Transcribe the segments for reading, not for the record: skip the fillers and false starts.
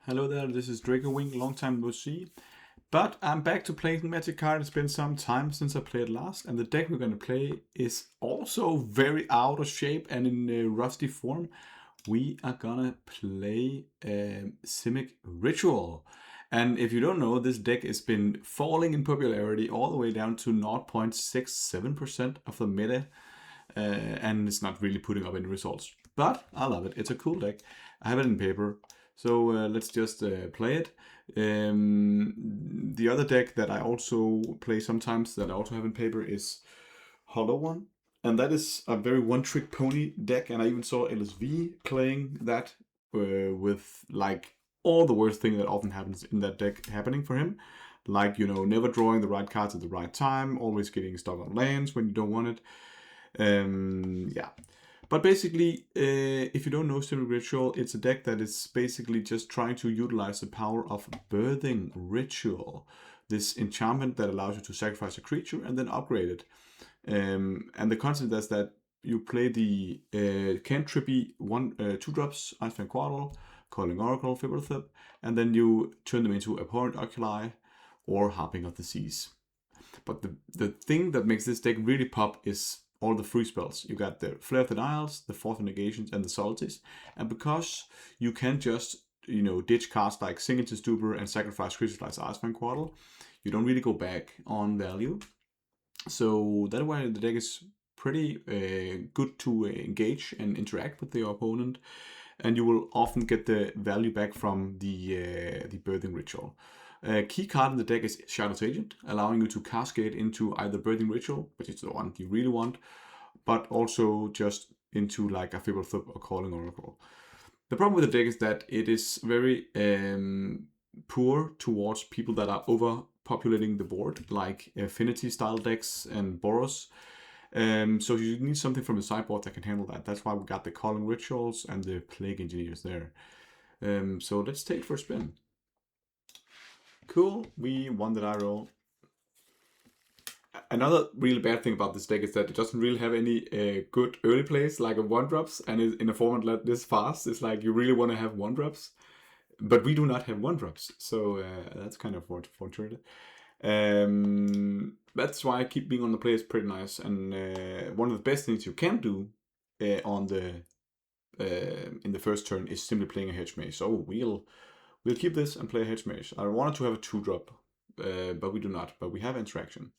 Hello there, this is Draco, long time no see. But I'm back to playing Magic card. It's been some time since I played last, and the deck we're going to play is also very out of shape and in a rusty form. We are gonna play Simic Ritual. And if you don't know, this deck has been falling in popularity all the way down to 0.67% of the meta. And it's not really putting up any results. But I love it. It's a cool deck. I have it in paper. So let's just play it. The other deck that I also play sometimes that I also have in paper is Hollow One. And that is a very one-trick pony deck. And I even saw LSV playing that with like all the worst thing that often happens in that deck happening for him. Like, never drawing the right cards at the right time, always getting stuck on lands when you don't want it. Yeah. But basically, if you don't know Simic Ritual, it's a deck that is basically just trying to utilize the power of Birthing Ritual. This enchantment that allows you to sacrifice a creature and then upgrade it. And the concept is that you play the cantrippy 2-drops, Iceman Quaddle, Calling Oracle, Fibberthip, and then you turn them into Abhorrent Oculi or Harping of the Seas. But the thing that makes this deck really pop is all the free spells. You got the Flare of the Isles, the Force of Negations, and the Subtleties. And because you can just, ditch cards like Sing into Stupor and sacrifice creatures like Iceman Quaddle, you don't really go back on value. So that's why the deck is pretty good to engage and interact with your opponent. And you will often get the value back from the Birthing Ritual. Key card in the deck is Shadow's Agent, allowing you to cascade into either Birthing Ritual, which is the one you really want, but also just into like a Fibberthip or Calling Oracle. The problem with the deck is that it is very poor towards people that are overpopulating the board, like affinity style decks and Boros. So you need something from the sideboard that can handle that. That's why we got the Calling Rituals and the Plague Engineers there. So let's take it for a spin. Cool, we won the die roll. Another really bad thing about this deck is that it doesn't really have any good early plays, like a 1-drops, and in a format like this fast, it's like you really want to have 1-drops, but we do not have 1-drops, so that's kind of fortunate. That's why I keep being on the play is pretty nice, and one of the best things you can do on the in the first turn is simply playing a Hedge Maze. So we'll keep this and play a Hedge Maze. I wanted to have a 2-drop, but we do not. But we have interaction.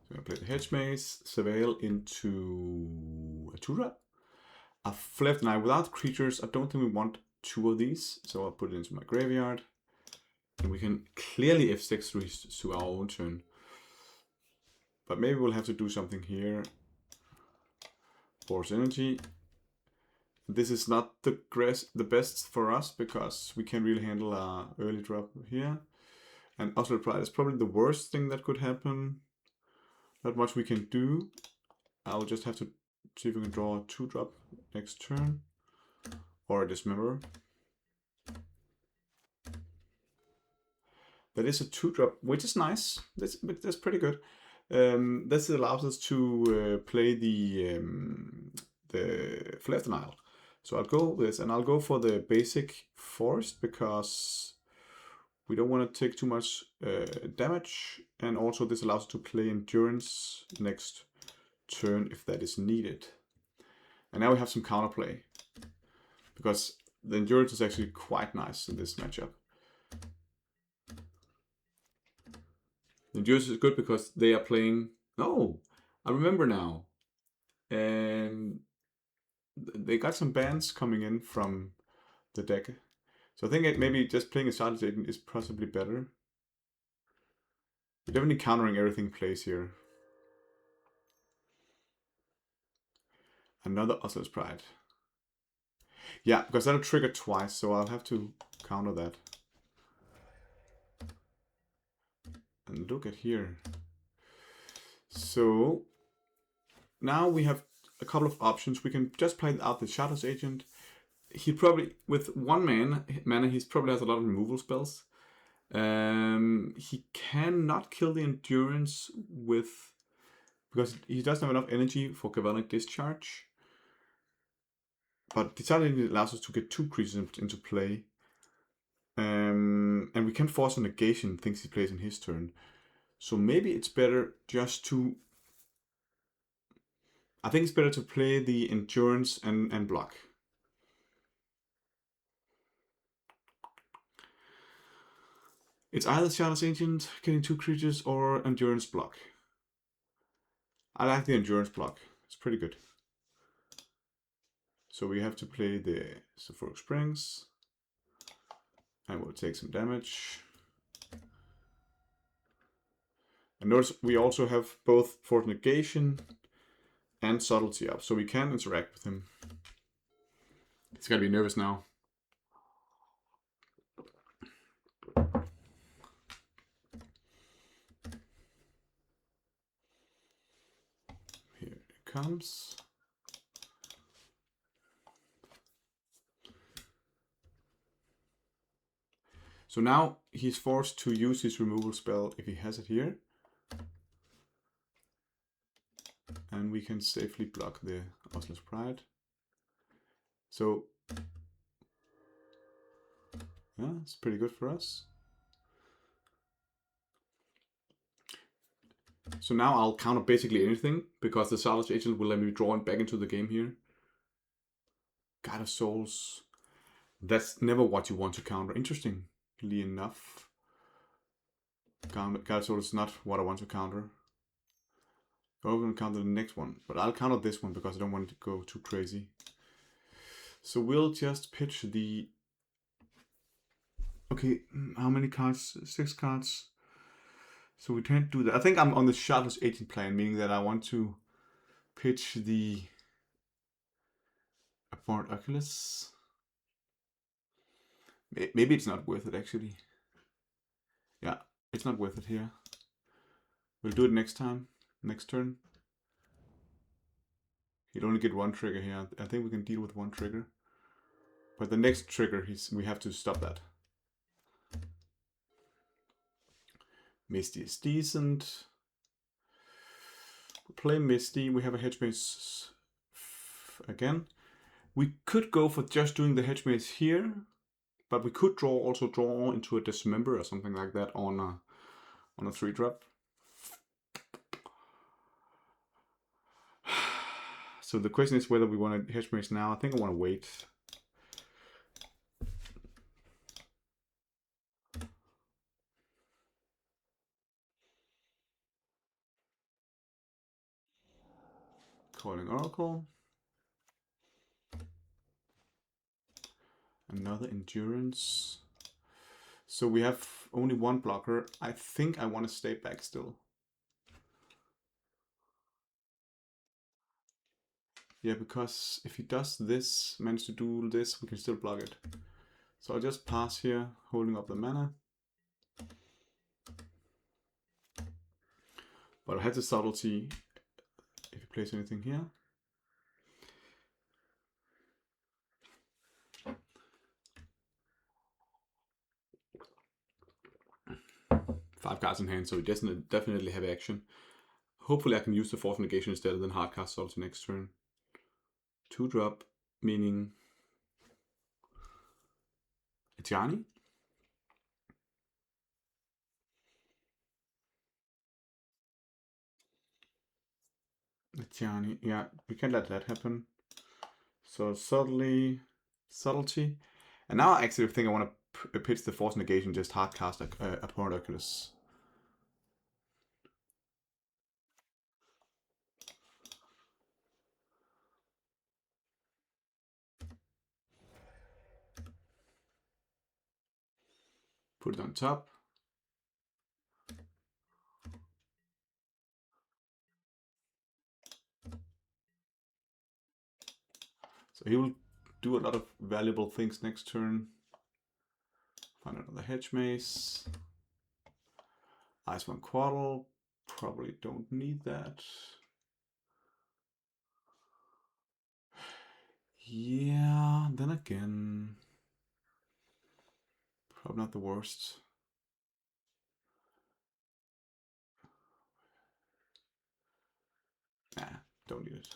So I play the Hedge Maze, Surveil into a 2-drop. A Flare of the Night without creatures. I don't think we want 2 of these, so I'll put it into my graveyard. And we can clearly F6 to our own turn. But maybe we'll have to do something here. Force Energy. This is not the best for us because we can't really handle our early drop here. And Oslo Pride is probably the worst thing that could happen. Not much we can do. I'll just have to see if we can draw a 2-drop next turn. Or a Dismember. That is a 2-drop, which is nice. That's pretty good. This allows us to play the Flare of the Nile. So I'll go with this, and I'll go for the basic Forest because we don't want to take too much damage, and also this allows us to play Endurance next turn if that is needed. And now we have some counterplay because the Endurance is actually quite nice in this matchup. The Endurance is good because they are playing... Oh, I remember now. And they got some bans coming in from the deck. So I think maybe just playing a Shadow's Agent is possibly better. We're definitely countering everything plays here. Another Oslo's Pride. Yeah, because that'll trigger twice, so I'll have to counter that. And look at here. So now we have a couple of options. We can just play out the Shadow's Agent. He probably, with 1 mana, he probably has a lot of removal spells. He cannot kill the Endurance because he doesn't have enough energy for Galvanic Discharge. But the Tidal Agent allows us to get 2 creatures into play. And we can force a negation things he plays in his turn. So maybe it's better just to... I think it's better to play the Endurance and block. It's either Shadow's Ancient getting 2 creatures or Endurance block. I like the Endurance block. It's pretty good. So we have to play the Sulfuric Springs. And we'll take some damage. And notice we also have both Force Negation and Subtlety up, so we can interact with him. He's gotta be nervous now. Here it comes. So now he's forced to use his removal spell if he has it here. And we can safely block the Osler's Pride. So, yeah, it's pretty good for us. So now I'll counter basically anything, because the Salvage Agent will let me draw him back into the game here. God of Souls. That's never what you want to counter. Interestingly enough. God of Souls is not what I want to counter. I'm going to counter the next one, but I'll counter this one because I don't want it to go too crazy. So we'll just pitch the... Okay, how many cards? 6 cards. So we can't do that. I think I'm on the Shardless Agent plan, meaning that I want to pitch the Abhorrent Oculus. Maybe it's not worth it, actually. Yeah, it's not worth it here. We'll do it next time, next turn. He'll only get 1 trigger here. I think we can deal with 1 trigger. But the next trigger, we have to stop that. Misty is decent. We play Misty. We have a Hedge Maze again. We could go for just doing the Hedge Maze here, but we could also draw into a Dismember or something like that on a 3-drop. So the question is whether we want to Hedge Maze now. I think I want to wait. Calling Oracle. Another Endurance. So we have only 1 blocker. I think I want to stay back still. Yeah, because if he does this, manage to do this, we can still block it. So I'll just pass here, holding up the mana. But I had the Subtlety if he plays anything here. Five cards in hand, so he doesn't definitely have action. Hopefully I can use the Force Negation instead of then hardcast Subtlety next turn. 2-drop, meaning Etiani. Etiani, yeah, we can't let that happen. So Subtlety. And now I actually think I want to pitch the Force Negation, just hardcast Abhorrent Oculus. Put it on top. So he will do a lot of valuable things next turn. Find another Hedge Maze. Iceborne Quaddle. Probably don't need that. Yeah, then again, probably not the worst. Nah, don't need it.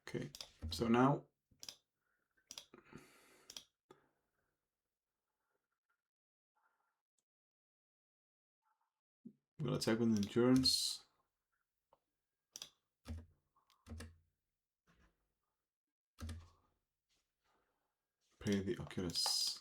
Okay, so now we'll attack with endurance. Play the Oculus.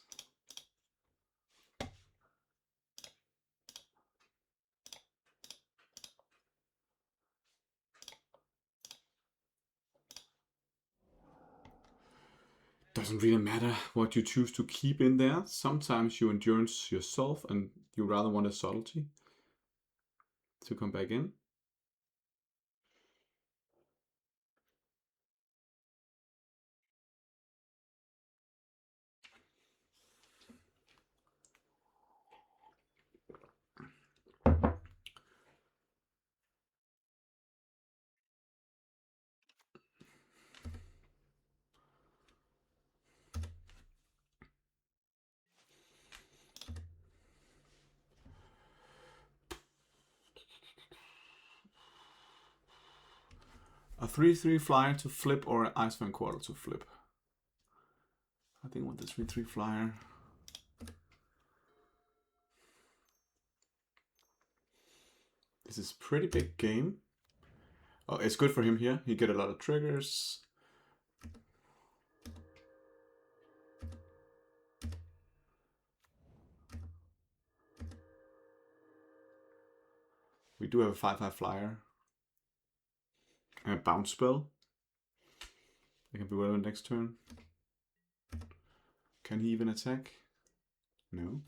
Doesn't really matter what you choose to keep in there. Sometimes you endurance yourself and you rather want a subtlety to come back in. A 3/3 flyer to flip or an Iceman Quarter to flip. I think with the 3/3 flyer. This is pretty big game. Oh, it's good for him here. He get a lot of triggers. We do have a 5/5 flyer. And a bounce spell. It can be relevant next turn. Can he even attack? No.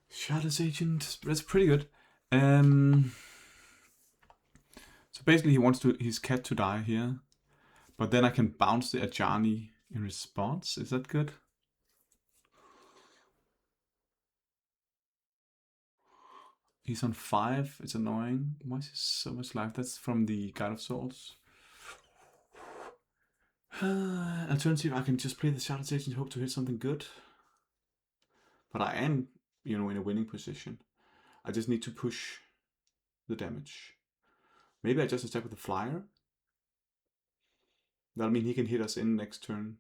Shardless Agent, that's pretty good. So basically he wants his cat to die here. But then I can bounce the Ajani in response. Is that good? He's on 5. It's annoying. Why is he so much life? That's from the Guide of Souls. Alternative, I can just play the Shardless Agent and hope to hit something good. But I am, in a winning position. I just need to push the damage. Maybe I just attack with the flyer. That'll mean he can hit us in next turn.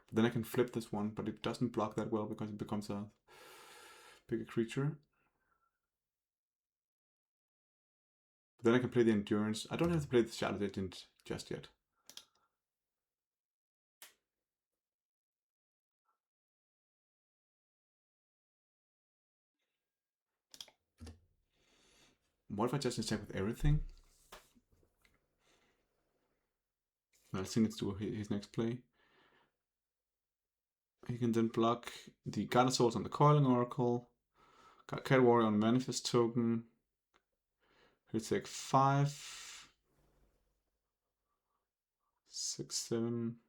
But then I can flip this one, but it doesn't block that well because it becomes a bigger creature. But then I can play the endurance. I don't have to play the Shardless Agent just yet. What if I just attack with everything? I'll send it to his next play. He can then block the God of Souls on the Coiling Oracle. Got Cat Warrior on Manifest Token. He'll take 5, 6, 7.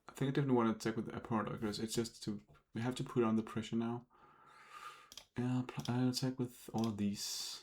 I think I definitely want to attack with the Apparent Oculus. It's just we have to put on the pressure now. Yeah, I'll attack with all of these.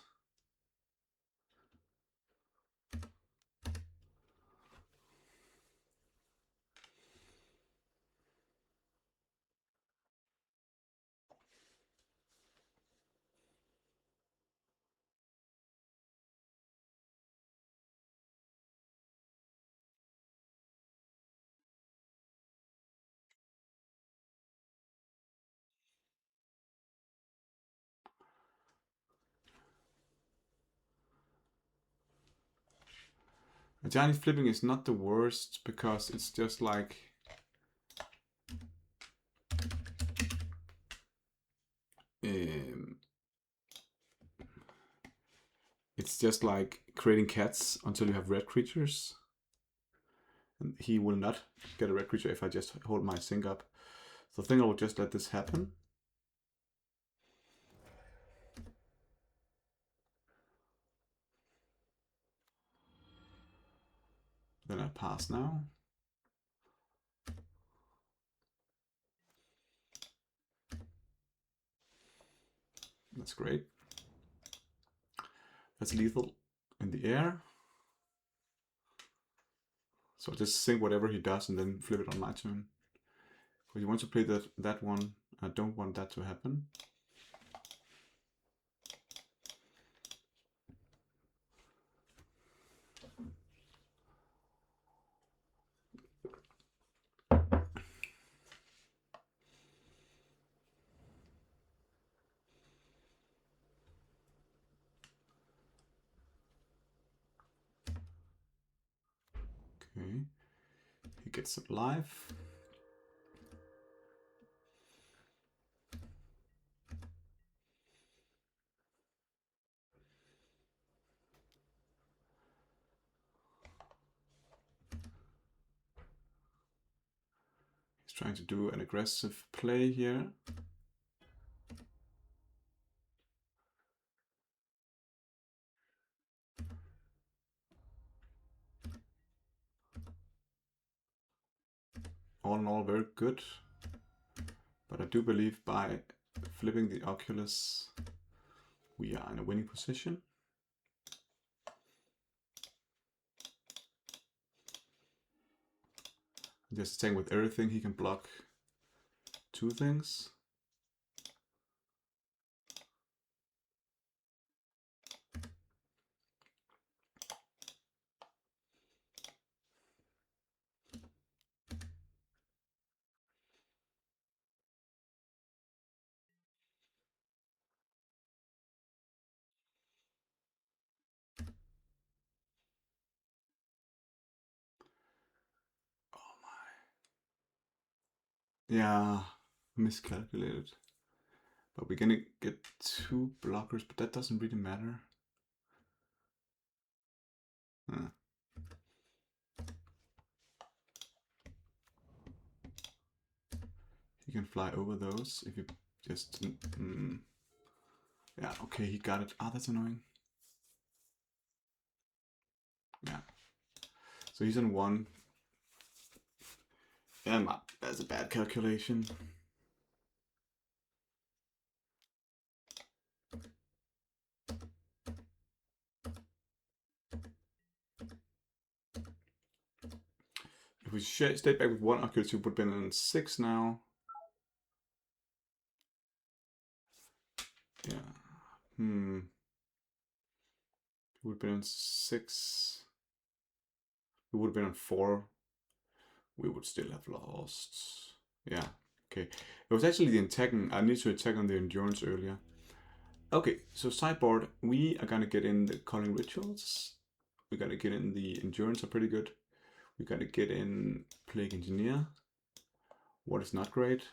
Ajani flipping is not the worst because it's just like it's just like creating cats until you have red creatures. And he will not get a red creature if I just hold my sync up. So I think I will just let this happen. Then I pass now. That's great. That's lethal in the air. So just think whatever he does and then flip it on my turn. Because you want to play that one. I don't want that to happen. Okay. He gets it live. He's trying to do an aggressive play here. All in all, very good. But I do believe by flipping the Oculus, we are in a winning position. Just saying with everything, he can block 2 things. Yeah, miscalculated. But we're gonna get 2 blockers, but that doesn't really matter. You can fly over those if you just... Yeah, okay, he got it. Ah, that's annoying. Yeah. So he's on 1. Yeah, that's a bad calculation. If we stayed back with 1 Oculus, we would have been on 6 now. Yeah. We would have been on 6. We would have been on 4. We would still have lost. Yeah. Okay. It was actually the attack. I need to attack on the endurance earlier. Okay, so sideboard, we are gonna get in the calling rituals. We gotta get in the endurance are pretty good. We gotta get in plague engineer. What is not great?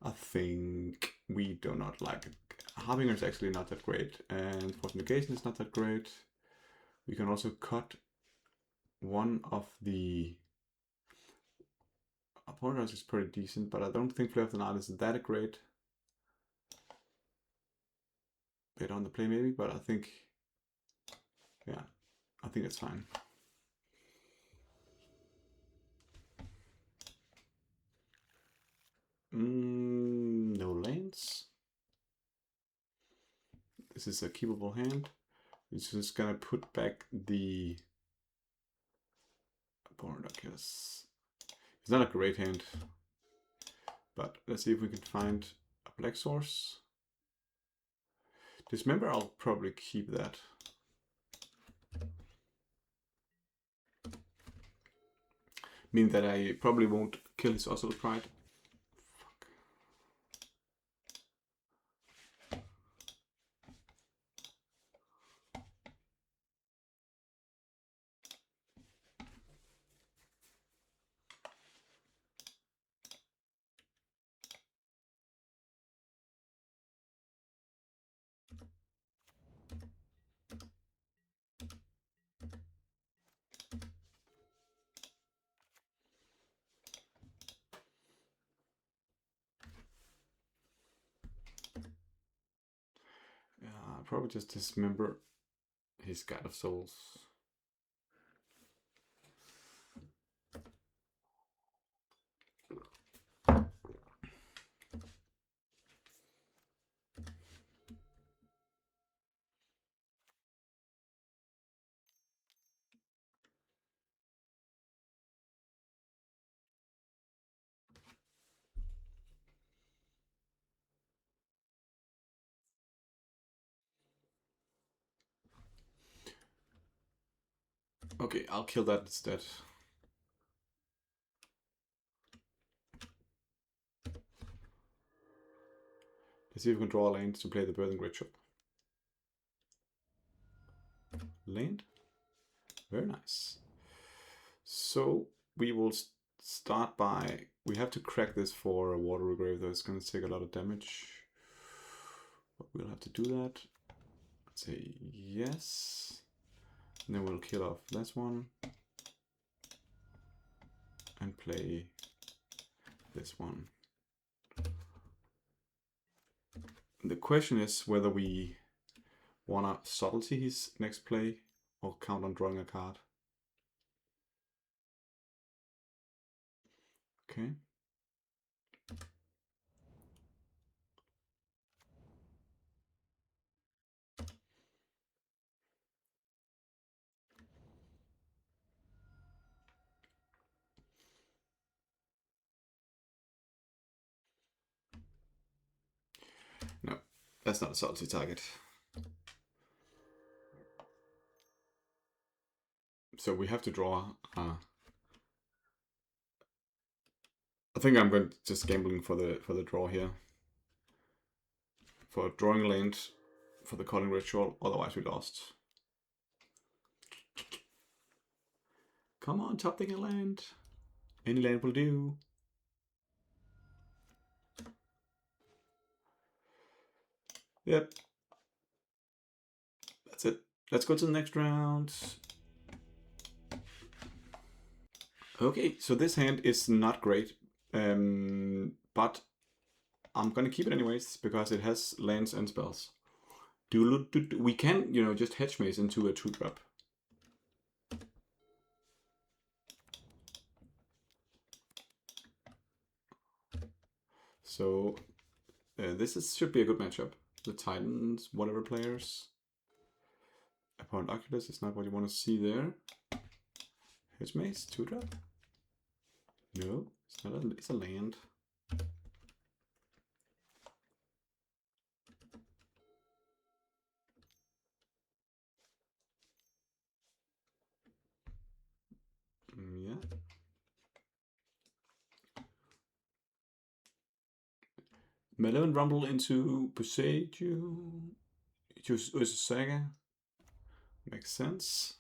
I think we do not like it. Harbinger is actually not that great, and force negation is not that great. We can also cut one of the... Apologize is pretty decent, but I don't think Flare of the Night is that great. Bit on the play maybe, but I think, yeah, I think it's fine. No lanes. This is a keepable hand. It's just gonna put back the Bornocus. It's not a great hand, but let's see if we can find a black source. Dismember, I'll probably keep that. Meaning that I probably won't kill his Oscillator Pride. Fuck. Yeah, I'll probably just dismember his God of Souls. Okay, I'll kill that instead. Let's see if we can draw a land to play the Birthing Ritual. Land. Very nice. So we will start by... We have to crack this for a Water Regrave, though it's going to take a lot of damage. But we'll have to do that. Let's say yes. And then we'll kill off this one. And play this one. The question is whether we want to subtlety his next play or count on drawing a card. Okay. No, that's not a subtlety target. So we have to draw. I think I'm going to just gambling for the draw here. For drawing land for the Calling Ritual, otherwise we lost. Come on, top deck a land. Any land will do. Yep. That's it. Let's go to the next round. Okay, so this hand is not great, but I'm gonna keep it anyways because it has lands and spells. We can, just hedge maze into a 2-drop. So this should be a good matchup. The Titans, whatever players. Opponent Oculus is not what you want to see there. Hedge maze, 2-drop. No, it's not. It's a land. Yeah. Malevolent Rumble into Poseidon. Choose Ursa Saga. Makes sense.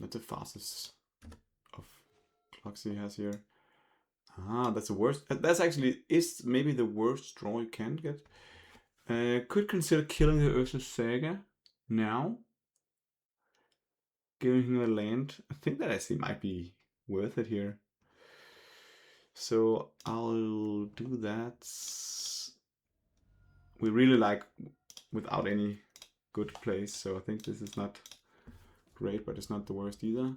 Not the fastest of clocks he has here. Ah, that's the worst. That's actually is maybe the worst draw you can get. Could consider killing the Ursa Saga now. Giving him a land. I think that actually might be worth it here. So I'll do that. We really like without any good plays, so I think this is not great, but it's not the worst either.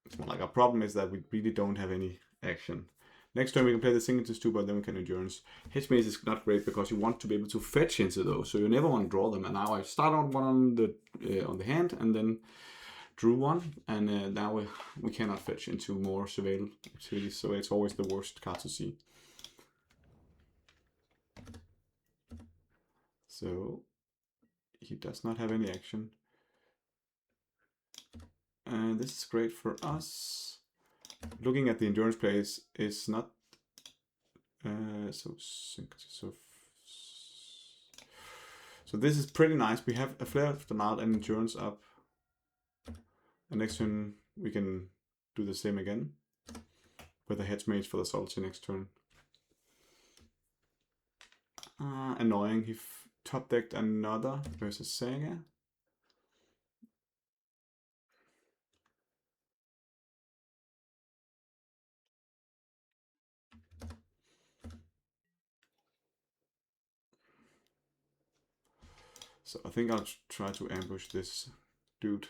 It's more like our problem is that we really don't have any action. Next turn we can play the Singletons too, but then we can endurance. Hedge maze is not great because you want to be able to fetch into those, so you never want to draw them. And now I start on one on the hand, and then drew one, and now we cannot fetch into more surveil activities, so it's always the worst card to see. So he does not have any action. And this is great for us. Looking at the endurance plays is not so this is pretty nice. We have a flare of the night and endurance up. And next turn we can do the same again with a hedge mage for the salty next turn. Annoying. He top decked another versus Saga. So I think I'll try to ambush this dude.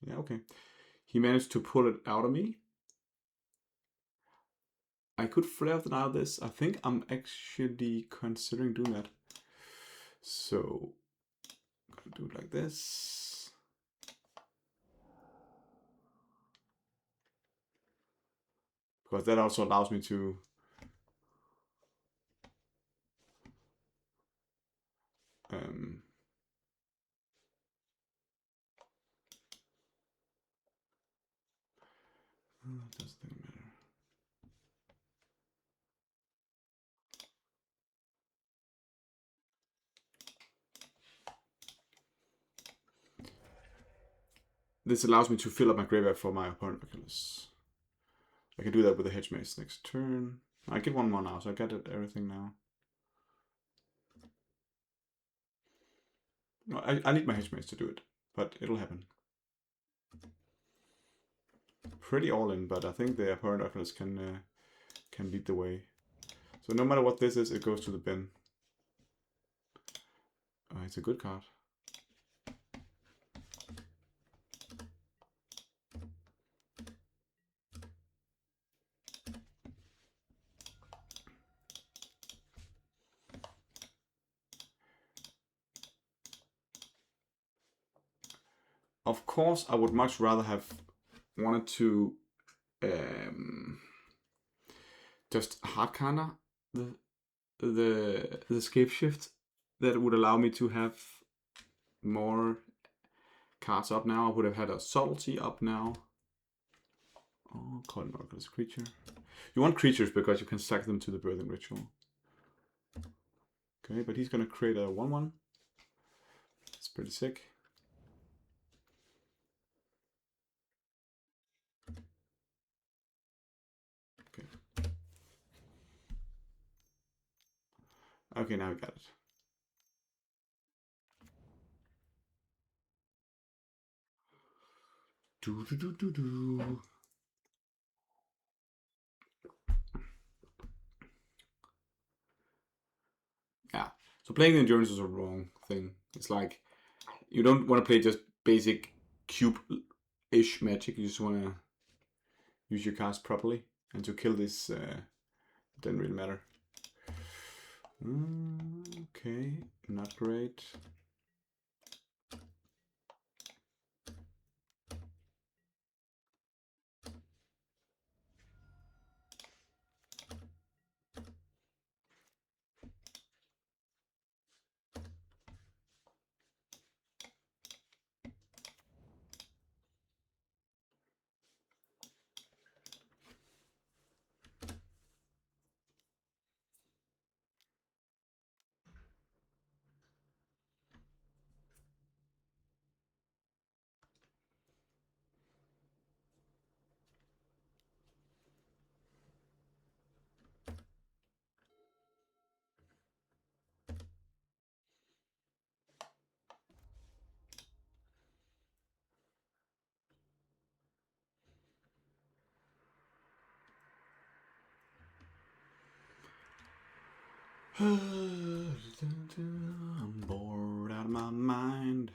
Yeah, okay. He managed to pull it out of me. I could flare of the night this. I think I'm actually considering doing that. So, I'm gonna do it like this. Because that also allows me to um, doesn't matter. This allows me to fill up my graveyard for my opponent Oculus. I can do that with the Hedge Maze next turn. I get one more now, so I get it, everything now. No, I need my Hedge Maze to do it, but it'll happen. Pretty all in, but I think the opponent Oculus can lead the way. So no matter what this is, it goes to the bin. It's a good card. Of course, I would much rather have wanted to just hard counter the scape shift. That would allow me to have more cards up now. I would have had a subtlety up now. Oh, Coin Miraculous Creature. You want creatures because you can sack them to the Birthing Ritual. Okay, but he's gonna create a 1/1. It's pretty sick. Okay. Okay, now we got it. Do do do do do. Yeah. So playing the endurance is a wrong thing. It's like you don't want to play just basic cube-ish magic. You just want to use your cards properly, and to kill this doesn't really matter. Okay, not great. I'm bored out of my mind.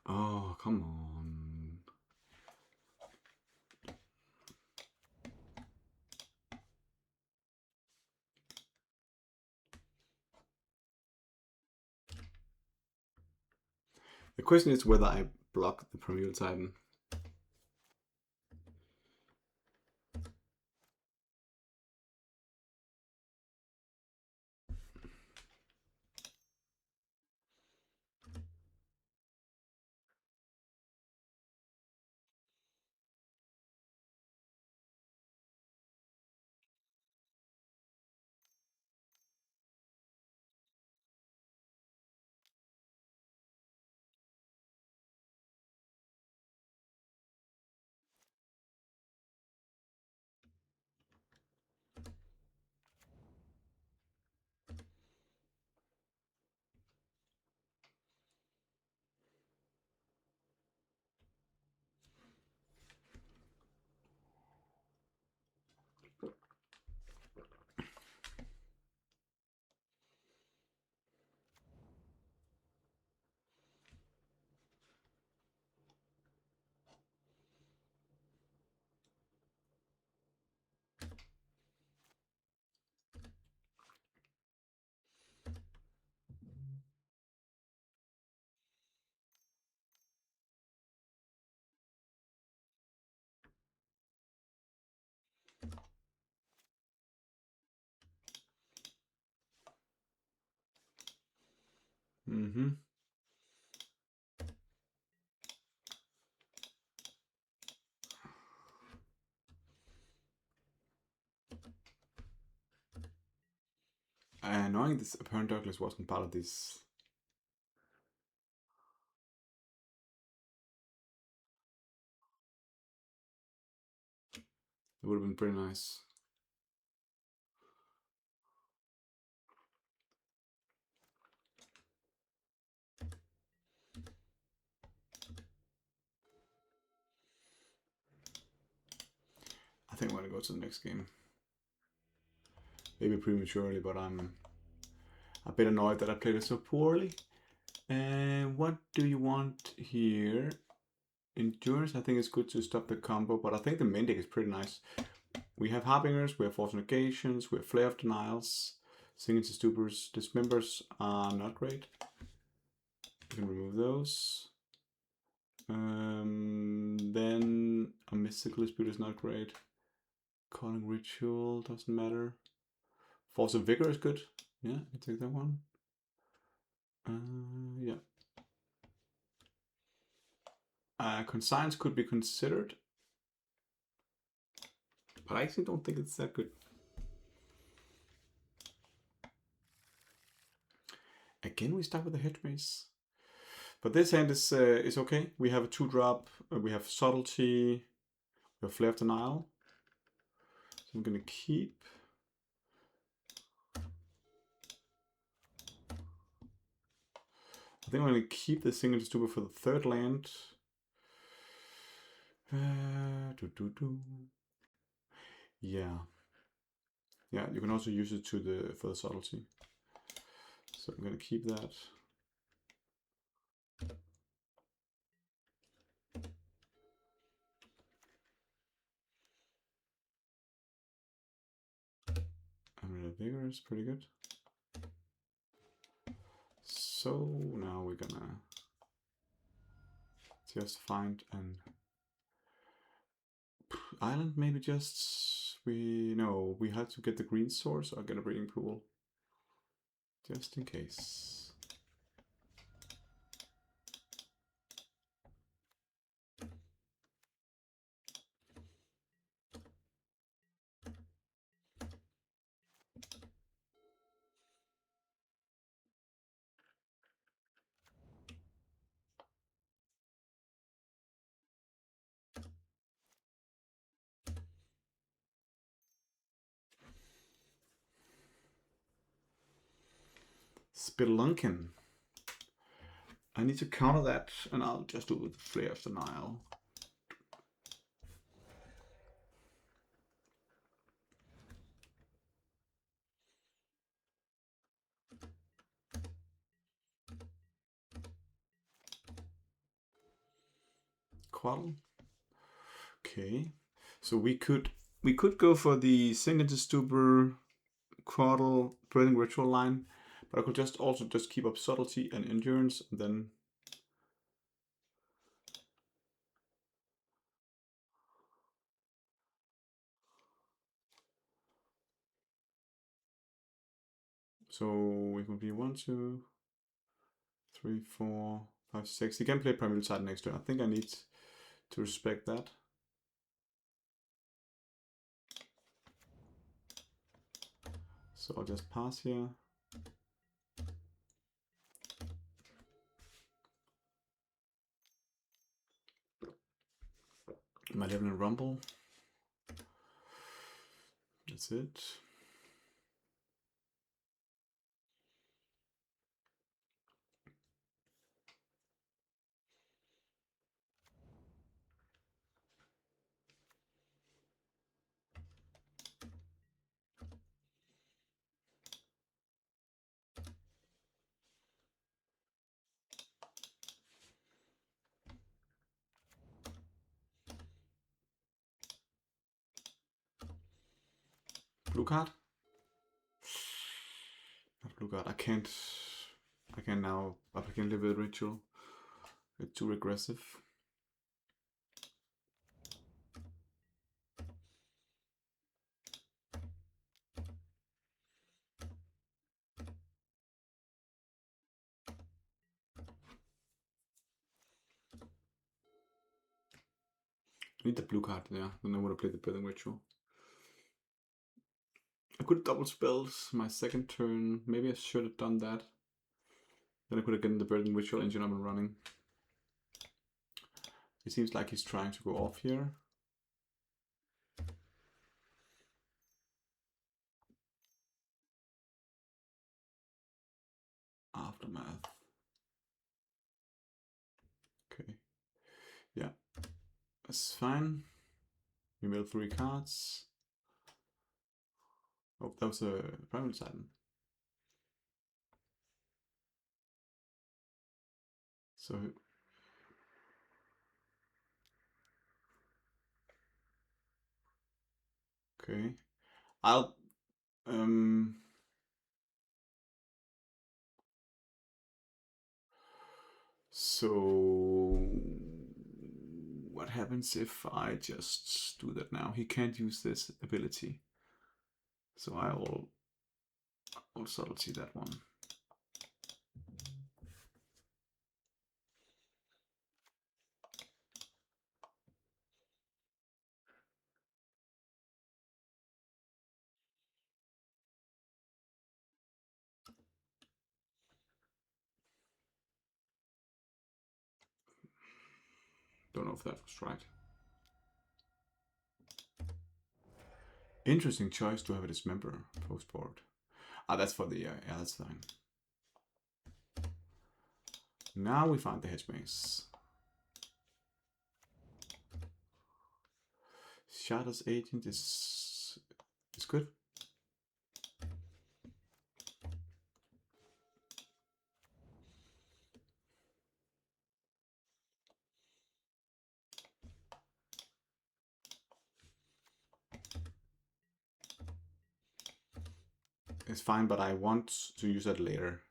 Oh, come on. The question is whether I block the Primeval Titan. Mm-hmm. Knowing this apparent Douglas wasn't part of this. It would have been pretty nice. I think I'm gonna go to the next game. Maybe prematurely, but I'm a bit annoyed that I played it so poorly. And what do you want here? Endurance, I think it's good to stop the combo, but I think the main deck is pretty nice. We have Harbingers, we have Force Negations, we have Flare of Denials, Singing to Stupors. Dismembers are not great. We can remove those. Then a Mystical Dispute is not great. Calling Ritual doesn't matter. Force of Vigor is good. Yeah, I can take that one. Yeah. Conscience could be considered, but I actually don't think it's that good. Again, we start with the Head Mace. But this hand is okay. We have a 2-drop, we have Subtlety, we have Flare of Denial. So I'm gonna keep. I think I'm gonna keep the Single Stupor for the 3rd land. Yeah. Yeah, you can also use it for the Subtlety. So I'm gonna keep that. Vigor is pretty good. So now we're gonna just find an island, maybe just we have to get the green source or get a breeding pool. Just in case. Spelunkin. I need to counter that, and I'll just do it with Flare of Denial. Quaddle. Okay. So we could go for the Signature Stupor, Quaddle, Breathing Ritual line, but I could also just keep up Subtlety and Endurance, and then so it would be 1, 2, 3, 4, 5, 6. He can play Primeval Tide next turn. I think I need to respect that. So I'll just pass here. Malevolent Rumble. That's it. Blue card? Not blue card. I can't now. I can live with Ritual. It's too regressive. need the blue card, yeah. Then I would have played the Birthing Ritual. I could double spells my second turn. Maybe I should have done that. Then I could have gotten the Birthing Ritual engine up and running. It seems like he's trying to go off here. Aftermath. Okay. Yeah. That's fine. We mill 3 cards. Oh, that was a primary Titan. So okay. I'll so what happens if I just do that now? He can't use this ability. So I'll subtlety that one. Don't know if that was right. Interesting choice to have a dismember post board. Ah, that's for the yeah, that's fine. Now we find the hedge maze. Shadow's agent is good. It's fine, but I want to use that later.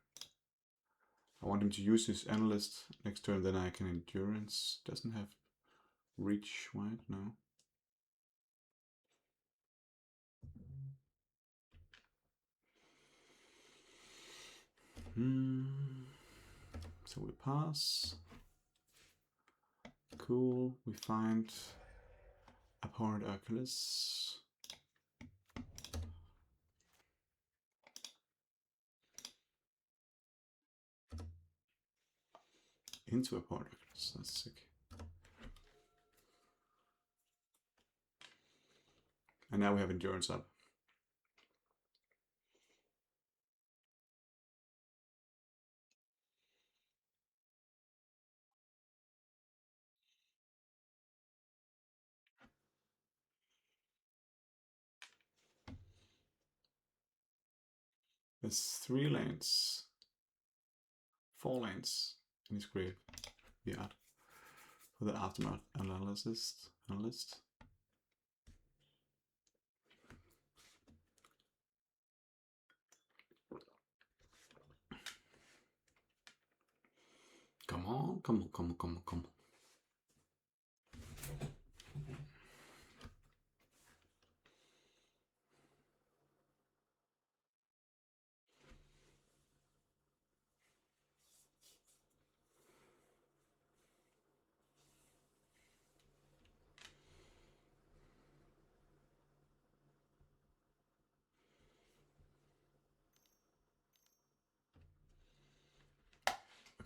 I want him to use his analyst next turn, then I can endurance. Doesn't have reach, right? No. So we pass. Cool. We find Abhorrent Oculus. Into Abhorrent Oculus. That's sick. And now we have endurance up. There's 3 lanes. 4 lanes in his grave. Yeah. For the aftermath analyst. Come on, come on, come on, come on, come on.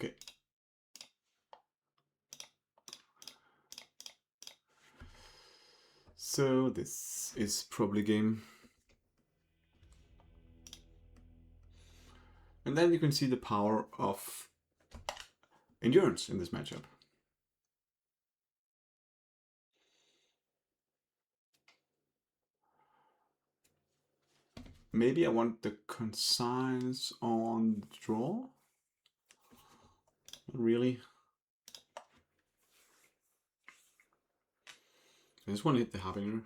Okay. So this is probably game. And then you can see the power of endurance in this matchup. Maybe I want the consigns on the draw. Not really. I just want to hit the Harbinger.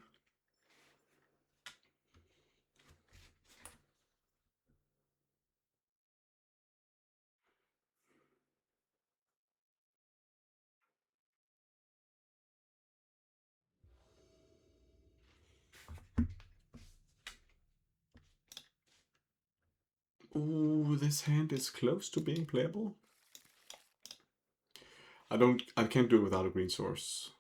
Ooh, this hand is close to being playable. I can't do it without a green source.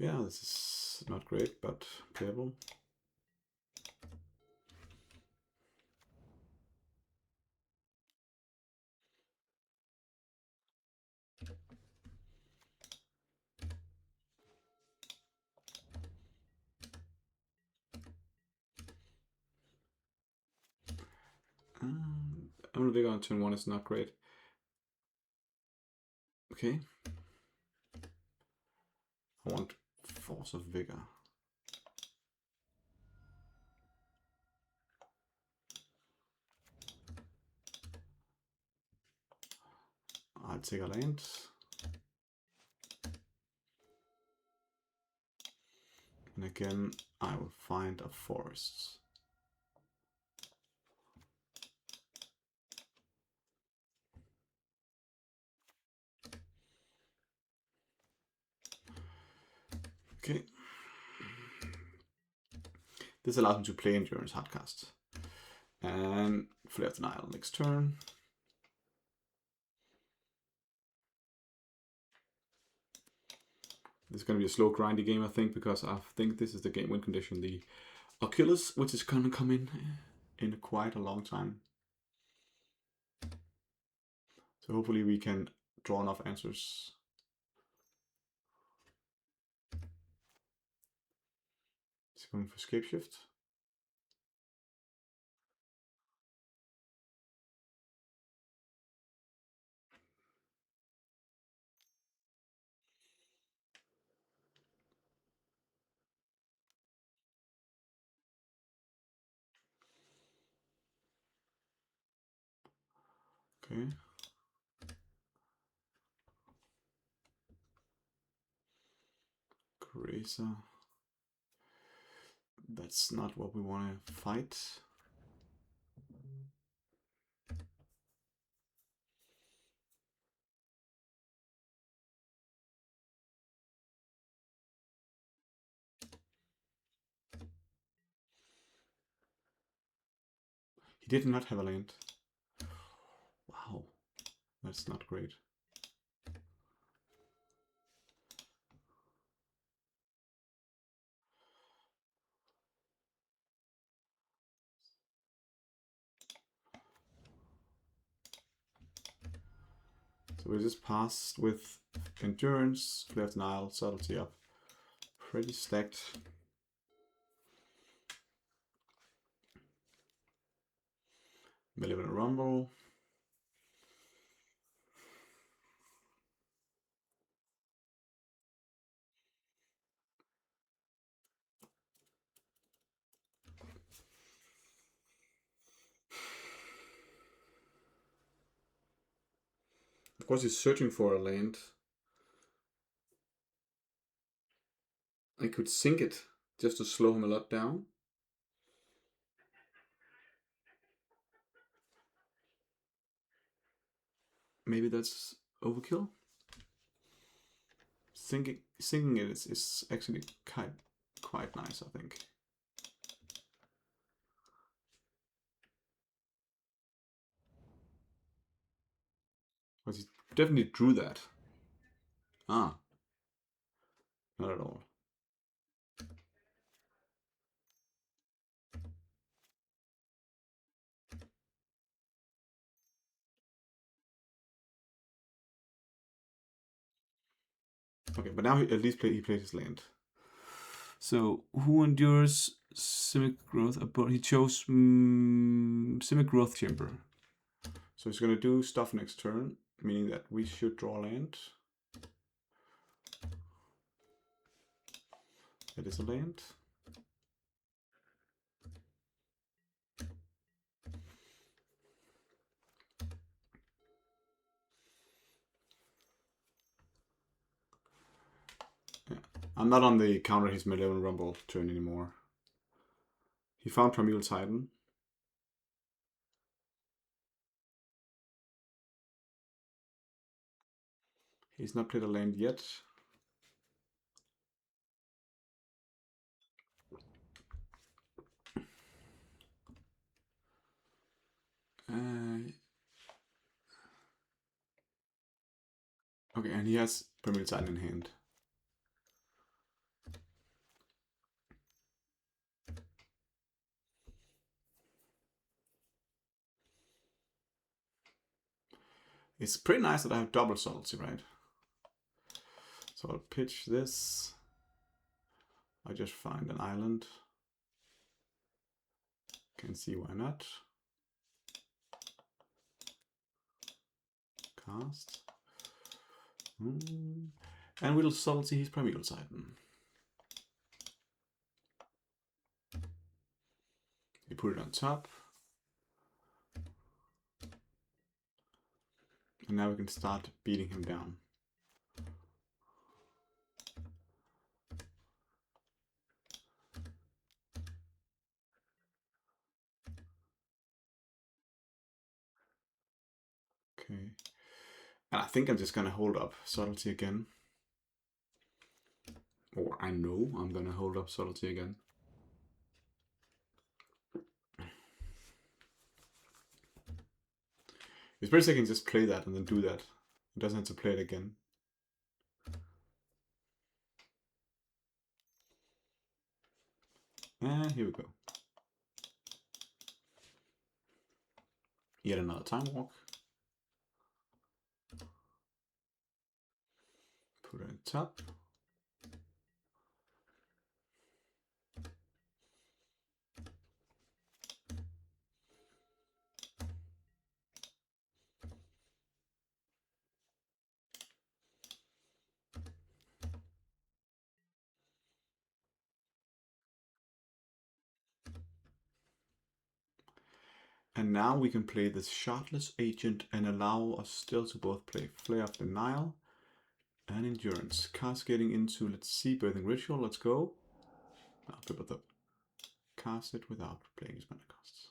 Yeah, this is not great, but playable. Emerald Vigor on turn 1 is not great. Okay. I want Force of Vigor. I'll take a land. And again, I will find a forest. Okay. This allows me to play Endurance Hardcast. And Flare of Denial next turn. This is going to be a slow, grindy game, I think, because I think this is the game win condition. The Oculus, which is going to come in quite a long time. So hopefully we can draw enough answers. It's going for Scapeshift. Okay. Grazer. That's not what we want to fight. He did not have a land. Wow, that's not great. So we just passed with Endurance, Flare of Denial, Subtlety up. Pretty stacked. Malevolent Rumble. Of course he's searching for a land. I could sink it just to slow him a lot down. Maybe that's overkill. Sinking it is actually quite nice, I think. But he definitely drew that. Ah, not at all. Okay, but now he at least he played his land. So who endures Simic Growth? He chose Simic Growth Chamber. So he's gonna do stuff next turn, meaning that we should draw land. It is a land. Yeah. I'm not on the counter his Malevolent Rumble turn anymore. He found Primeval Titan. He's not played a land yet. Okay, and he has Primeval Titan in hand. It's pretty nice that I have double subtlety, right? So I'll pitch this. I just find an island. Can see why not. Cast. And we'll subtlety his Primeval Titan. We put it on top. And now we can start beating him down. Okay. And I think I'm just gonna hold up subtlety again. Or I know I'm gonna hold up subtlety again. It's pretty sick I can just play that and then do that. It doesn't have to play it again. And here we go. Yet another time walk. Put it on top. And now we can play this Shardless Agent and allow us still to both play Flare of the Nile and Endurance. Cascading into, let's see, Birthing Ritual, let's go. Cast it without playing his mana costs.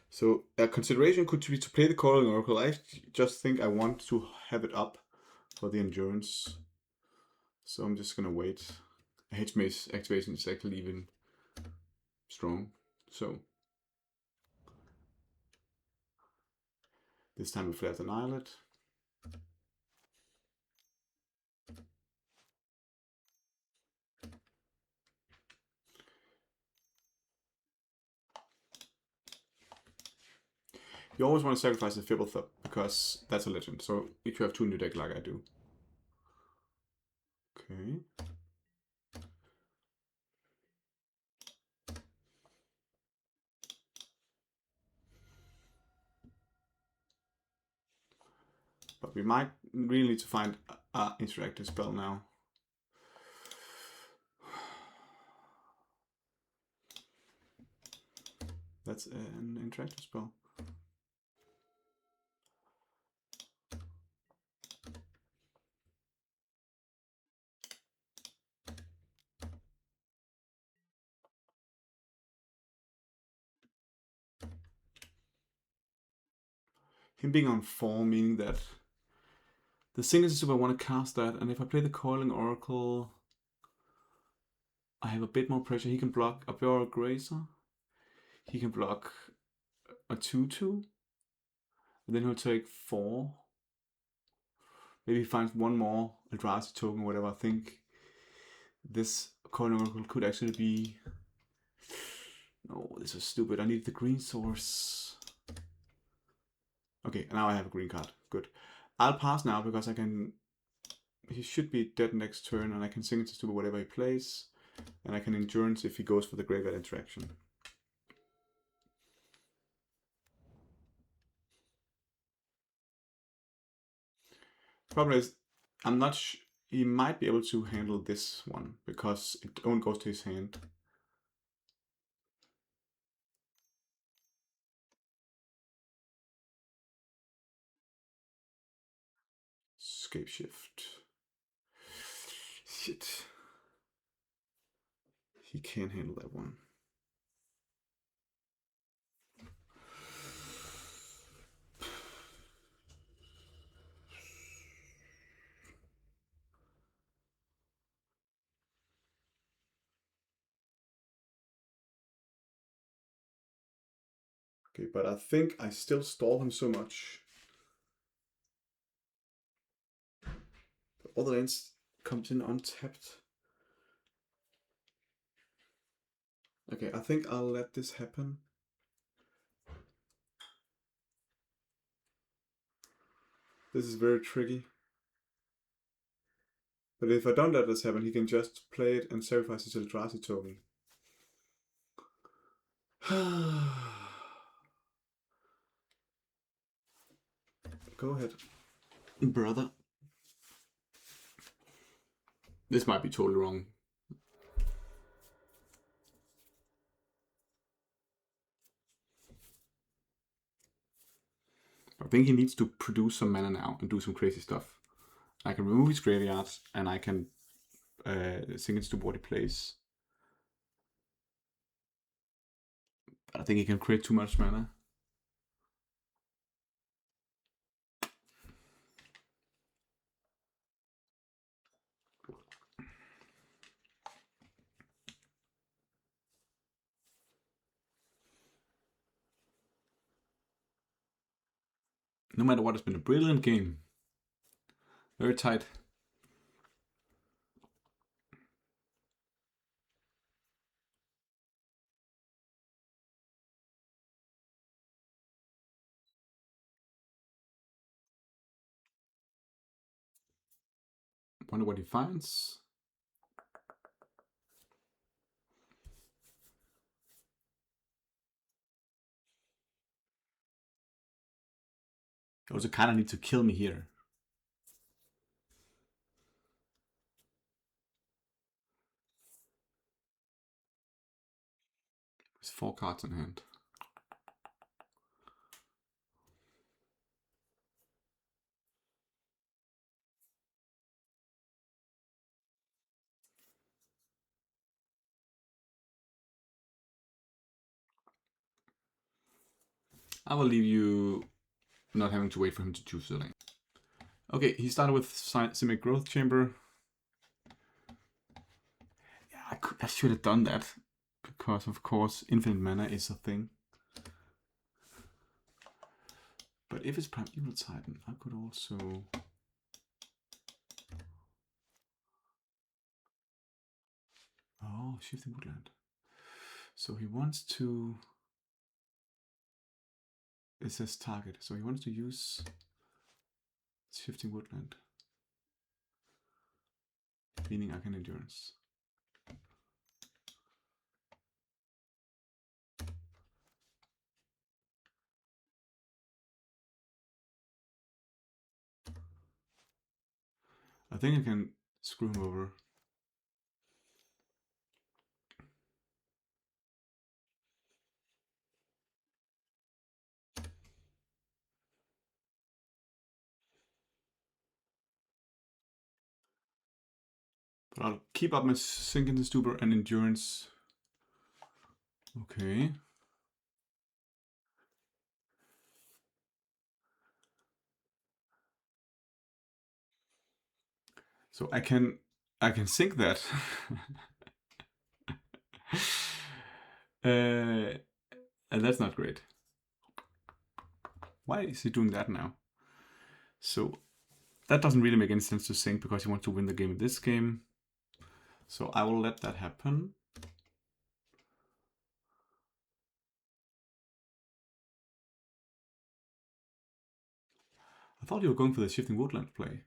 So a consideration could be to play the Calling Oracle. I just think I want to have it up for the Endurance. So I'm just gonna wait. H-Mace activation is actually even strong. So this time we flare the Islet. You always want to sacrifice the Fibblethub because that's a legend. So if you have two in your deck like I do. Okay. But we might really need to find an interactive spell now. That's an interactive spell. Him being on 4, meaning that the signature super I want to cast that, and if I play the Coiling Oracle, I have a bit more pressure. He can block a Burial Grazer. He can block a 2/2. And then he'll take 4. Maybe he finds one more Eldrazi token, whatever. I think this Coiling Oracle could actually be... No, this is stupid. I need the green source. Okay, now I have a green card. Good. I'll pass now because I can... He should be dead next turn and I can sing it to stupid whatever he plays. And I can Endurance if he goes for the Graveyard Interaction. Problem is, I'm not he might be able to handle this one because it only goes to his hand. Scape Shift. Shit. He can't handle that one. Okay, but I think I still stall him so much. all the lands comes in untapped. Okay, I think I'll let this happen. This is very tricky. But if I don't let this happen, he can just play it and sacrifice his Eldrazi token. Go ahead, brother. This might be totally wrong. I think he needs to produce some mana now and do some crazy stuff. I can remove his graveyard and I can sink into what he plays. But I think he can create too much mana. No matter what, it's been a brilliant game. Very tight. Wonder what he finds. He also kind of need to kill me here. There's 4 cards in hand. I will leave you not having to wait for him to choose the lane. Okay, he started with Simic Growth Chamber. Yeah, I should have done that. Because, of course, infinite mana is a thing. But if it's Primeval Titan, I could also... Oh, Shifting Woodland. So he wants to... It says target. So he wants to use Shifting Woodland. Meaning I can Endurance. I think I can screw him over. But I'll keep up my Sink into Stupor and Endurance. Okay. So I can sink that. And that's not great. Why is he doing that now? So that doesn't really make any sense to sink because he wants to win the game in this game. So I will let that happen. I thought you were going for the Shifting Woodland play.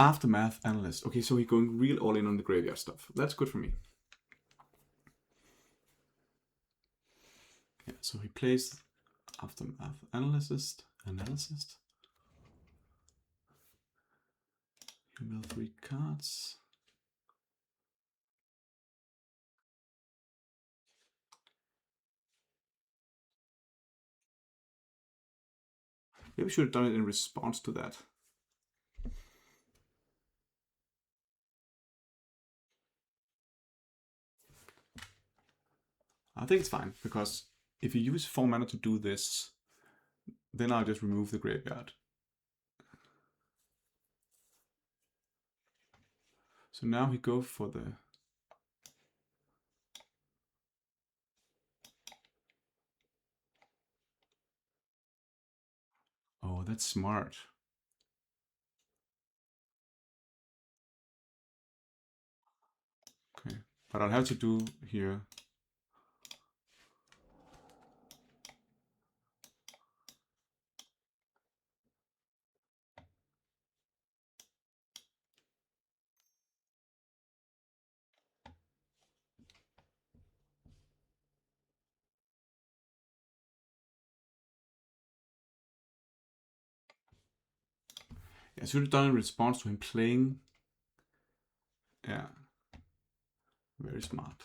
Aftermath Analyst. Okay, so he's going real all in on the graveyard stuff. That's good for me. Yeah, so he plays Aftermath Analyst. You mill 3 cards. Maybe we should have done it in response to that. I think it's fine, because if you use 4 mana to do this, then I'll just remove the graveyard. So now he go for the... Oh, that's smart. Okay, but I'll have to do here. I should have done in response to him playing. Yeah, very smart.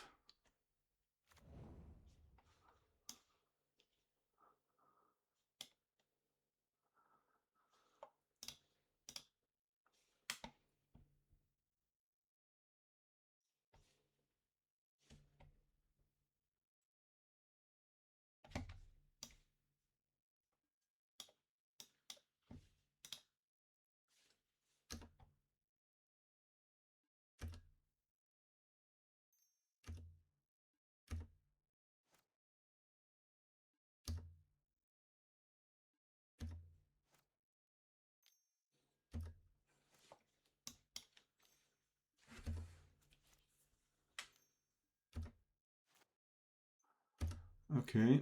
Okay.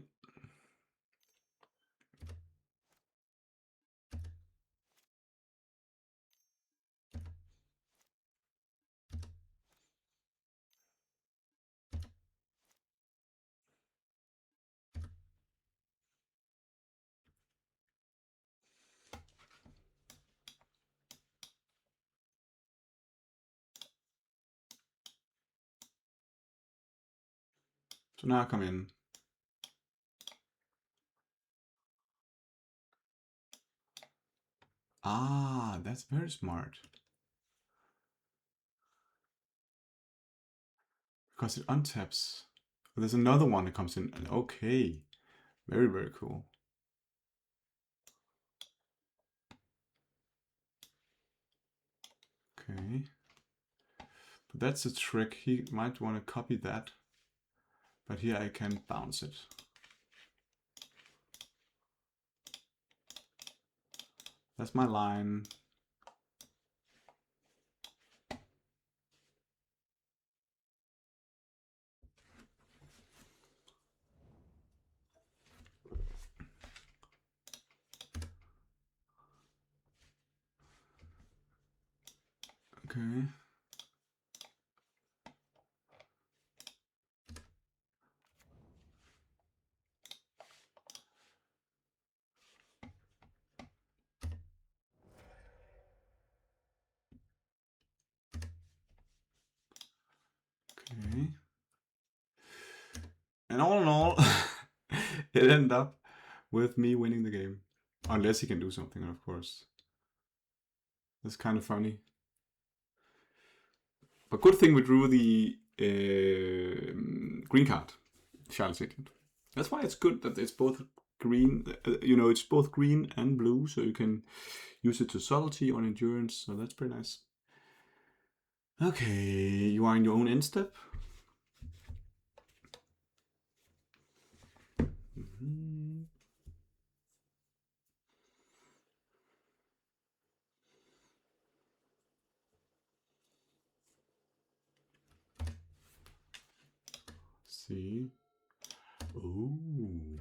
So now I come in. Ah, that's very smart. Because it untaps. There's another one that comes in. Okay. Very, very cool. Okay. But that's a trick. He might want to copy that. But here I can bounce it. That's my line. Okay. Okay. And all in all, it ended up with me winning the game. Unless he can do something, of course. That's kind of funny. But good thing we drew the green card, Charles Agent. That's why it's good that it's both green, it's both green and blue, so you can use it to subtlety or endurance, so that's pretty nice. Okay, you are in your own end step. See. Ooh.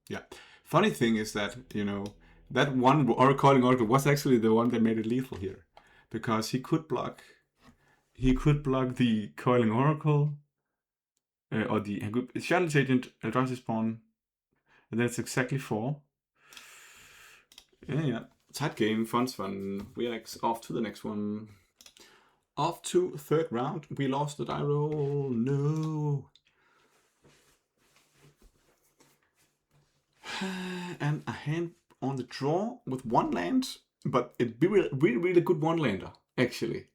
Yeah. Funny thing is that, that one Coiling Oracle was actually the one that made it lethal here. Because he could block the Coiling Oracle, or the Shadow Agent, Eldrazi Spawn, and that's exactly 4. Yeah. Tight game, fun. We are off to the next one. Off to third round. We lost the die roll. No. And a hand on the draw with one land, but it'd be really good one lander, actually.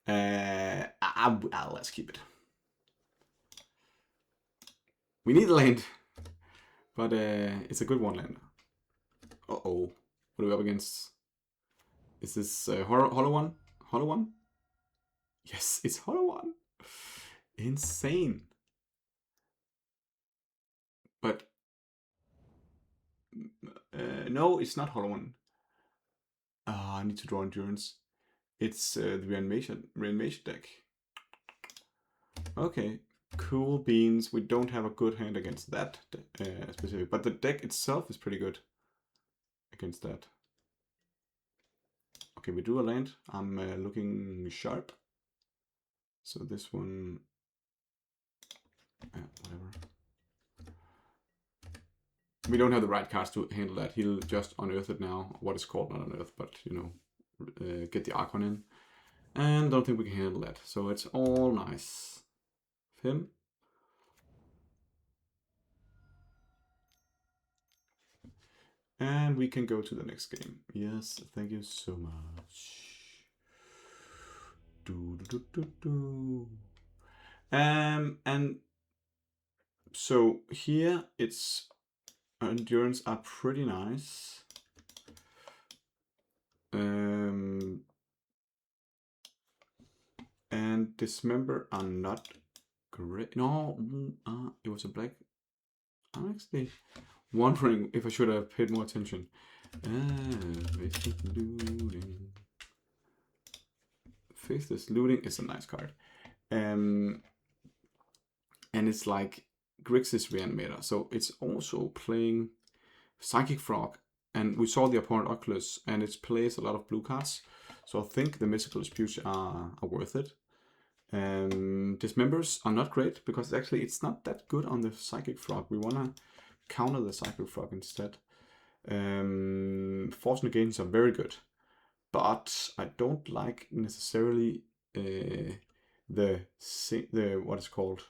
Let's keep it. We need a land, but it's a good one land. Uh-oh. What are we up against? Is this Hollow One? Hollow One? Yes, it's Hollow One. Insane. But no, it's not Hollow One. I need to draw Endurance. It's the reanimation deck. Okay, cool beans. We don't have a good hand against that specific, but the deck itself is pretty good against that. Okay, we drew a land. I'm looking sharp. So this one, whatever. We don't have the right cards to handle that. He'll just unearth it now. What is called not unearth, but you know, get the Archon in. And don't think we can handle that. So it's all nice. Him. And we can go to the next game. Yes, thank you so much. And so here it's endurance are pretty nice. And dismember are not great. No, it was a black. I'm actually wondering if I should have paid more attention. Faithless Looting is a nice card. And it's like Grixis Reanimator. So it's also playing Psychic Frog. And we saw the opponent Oculus, and it plays a lot of blue cards. So I think the Mystical Disputes are worth it. Dismembers are not great, because actually it's not that good on the Psychic Frog. We want to counter the Psychic Frog instead. Force Negations are very good. But I don't like necessarily the what is called,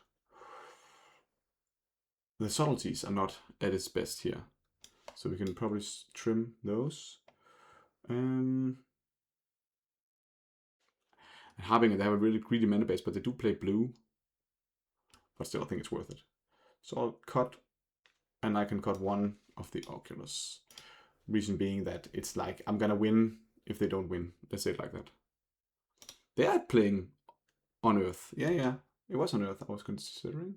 the subtleties are not at its best here, so we can probably trim those. Harbinger, they have a really greedy mana base, but they do play blue, but still I think it's worth it. So I'll cut, and I can cut one of the Oculus. Reason being that it's like I'm gonna win if they don't win. Let's say it like that. They are playing Unearth. Yeah. It was Unearth I was considering.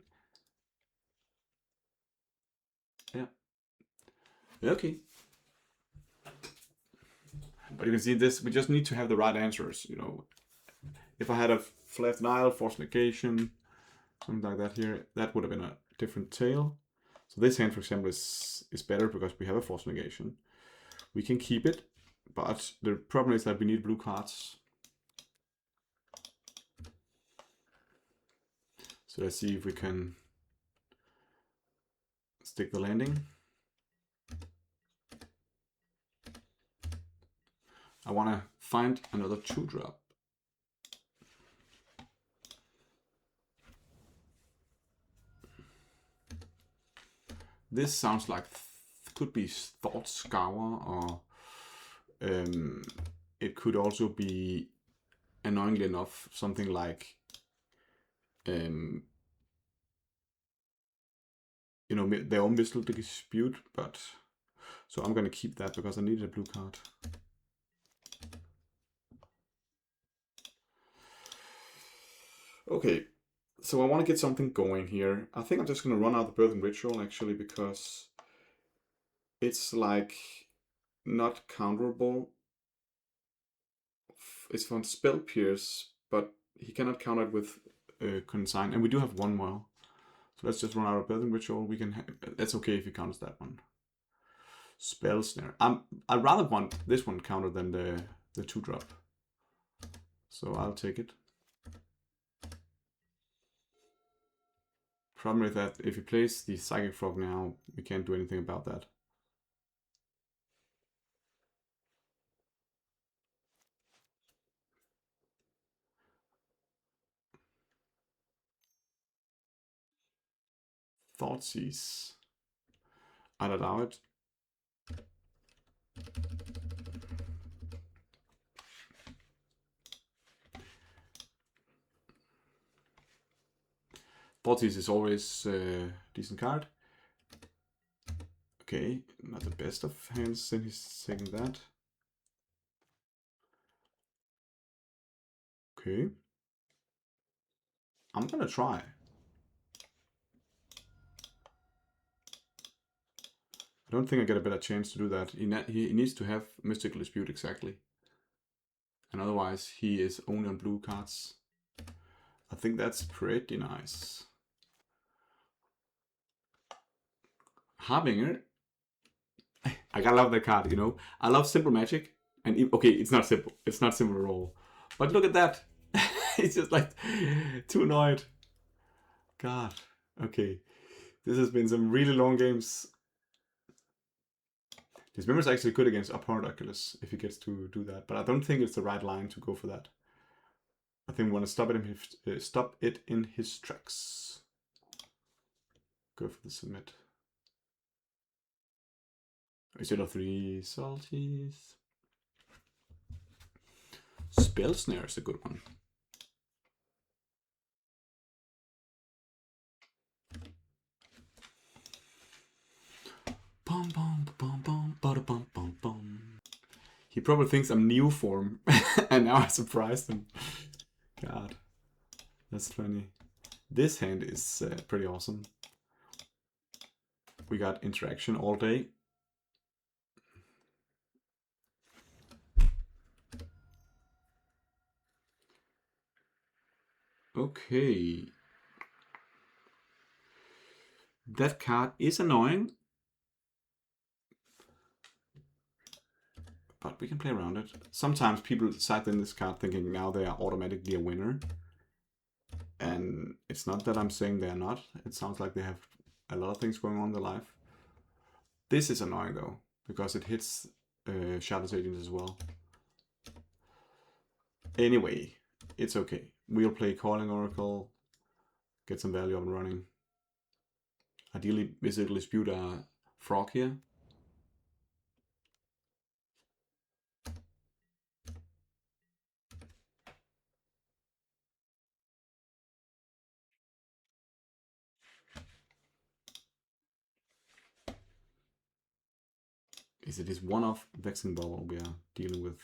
Yeah. Okay. But you can see this, we just need to have the right answers, you know. If I had a Flat Nile, Force Negation, something like that here, that would have been a different tale. So this hand, for example, is better because we have a Force Negation. We can keep it, but the problem is that we need blue cards. So let's see if we can stick the landing. I want to find another 2-drop. This sounds like could be Thought Scour, or it could also be, annoyingly enough, something like you know, their own Mystical Dispute, but so I'm gonna keep that because I needed a blue card. Okay, so I want to get something going here. I think I'm just gonna run out the Birthing Ritual actually, because it's like not counterable. It's from Spell Pierce, but he cannot counter it with Consign, and we do have one more. So let's just run out of Birthing Ritual. We can. That's okay if he counters that one. Spell Snare. I'd rather want this one counter than the 2-drop. So I'll take it. Problem with that, if he plays the Psychic Frog now, we can't do anything about that. Thoughtseize. I'd allow it. Baltis is always a decent card. Okay, not the best of hands, then he's taking that. Okay. I'm gonna try. I don't think I get a better chance to do that. He needs to have Mystical Dispute exactly. And otherwise he is only on blue cards. I think that's pretty nice. Harbinger. I gotta love that card, you know. I love simple magic. And okay, it's not simple. It's not simple at all. But look at that. It's just like too annoyed. God. Okay. This has been some really long games. This member is actually good against opponent Oculus if he gets to do that. But I don't think it's the right line to go for that. I think we want to stop it in his tracks. Go for the submit. Instead of 3 salties. Spell Snare is a good one. Bum bum bum bum bada bum bum bum. He probably thinks I'm new form, and now I surprised him. God, that's funny. This hand is pretty awesome. We got interaction all day. Okay. That card is annoying, but we can play around it. Sometimes people side in this card thinking now they are automatically a winner. And it's not that I'm saying they're not. It sounds like they have a lot of things going on in their life. This is annoying though, because it hits Shadow's Agents as well. Anyway, it's okay. We'll play Calling Oracle, get some value up and running. Ideally, Mystical Dispute a frog here. Is it this one-off Vexing Bubble we are dealing with?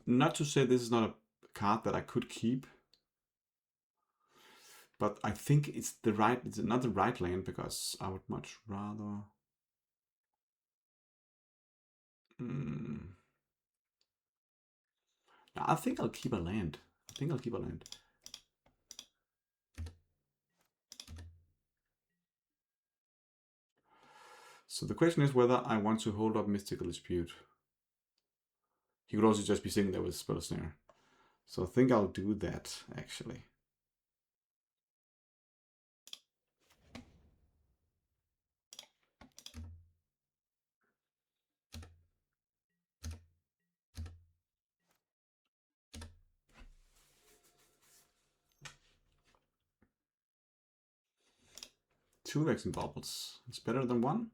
Not to say this is not a card that I could keep, but I think it's not the right land because I would much rather. I think I'll keep a land. So the question is whether I want to hold up Mystical Dispute. He could also just be sitting there with Spell Snare. So I think I'll do that, actually. Two Vexing Bubbles. It's better than one.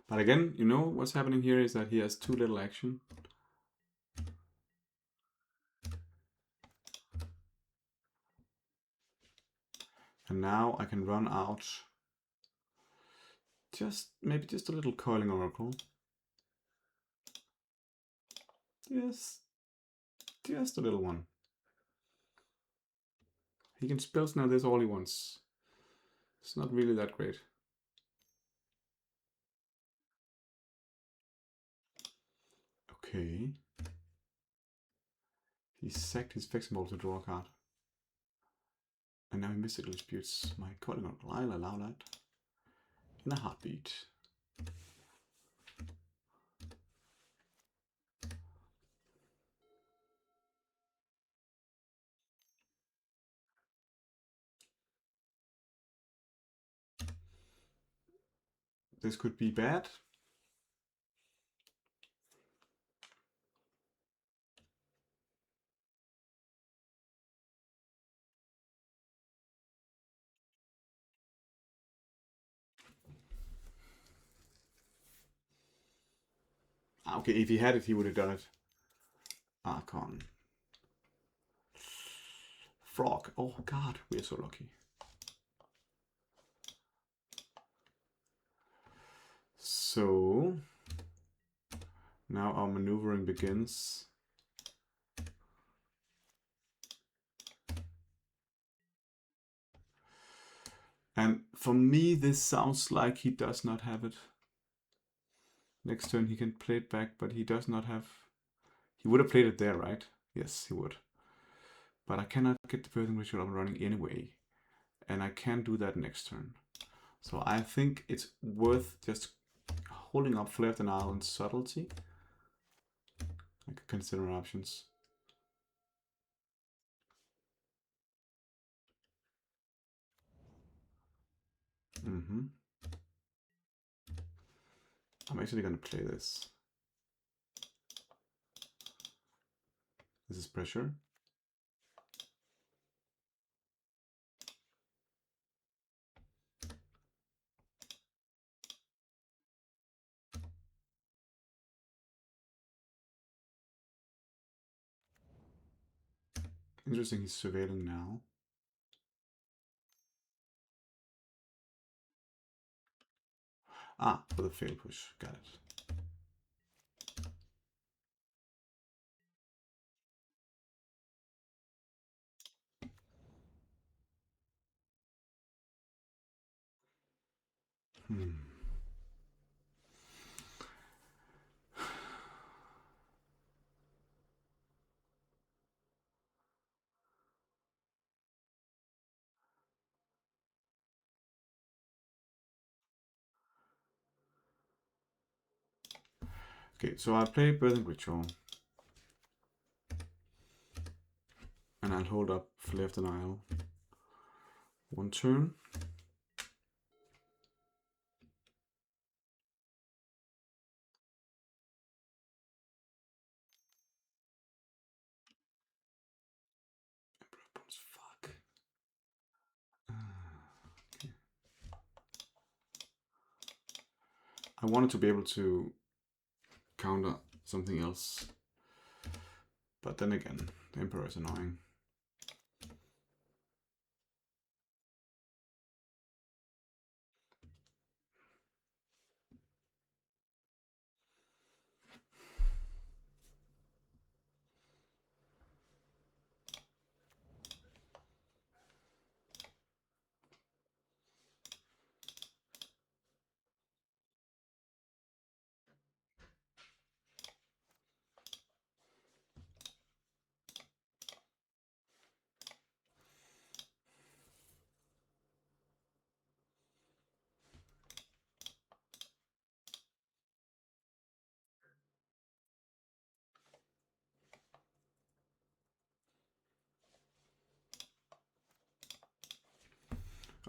But again, you know what's happening here is that he has too little action. And now I can run out maybe just a little Coiling Oracle. Just a little one. He can Spell Snare this all he wants. It's not really that great. Okay. He sacked his Vexing Bubble to draw a card. And now he Mystical Disputes my Coiling Oracle. I'll allow that. In a heartbeat. This could be bad. Okay, if he had it, he would have done it. Archon. Frog. Oh god, we are so lucky. So now our maneuvering begins. And for me, this sounds like he does not have it. Next turn he can play it back, but he does not have... He would have played it there, right? Yes, he would. But I cannot get the Birthing Ritual up and running anyway. And I can do that next turn. So I think it's worth just holding up Flare of Denial and Subtlety. I could consider options. I'm actually going to play this. This is pressure. Interesting, he's surveilling now. Ah, for the fail push. Got it. Okay, so I'll play Birthing Ritual. And I'll hold up Flare of Denial. One turn. Fuck. Okay. I wanted to be able to counter something else. But then again, the Emperor is annoying.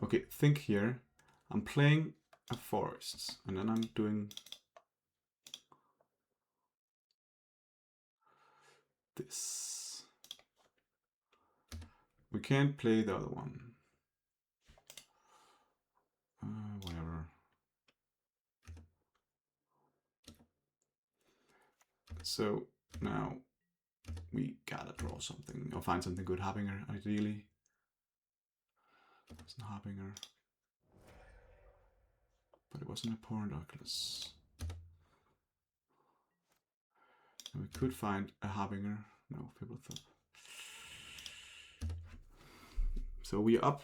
Okay, think here. I'm playing a forest, and then I'm doing this. We can't play the other one. Whatever. So now we gotta draw something, or find something good. Harbinger, ideally. It's not Harbinger. But it wasn't a Abhorrent Oculus. And we could find a Harbinger. No, people thought. So we are up.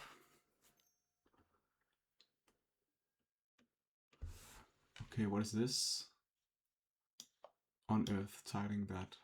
Okay, what is this? Unearth, tiling that.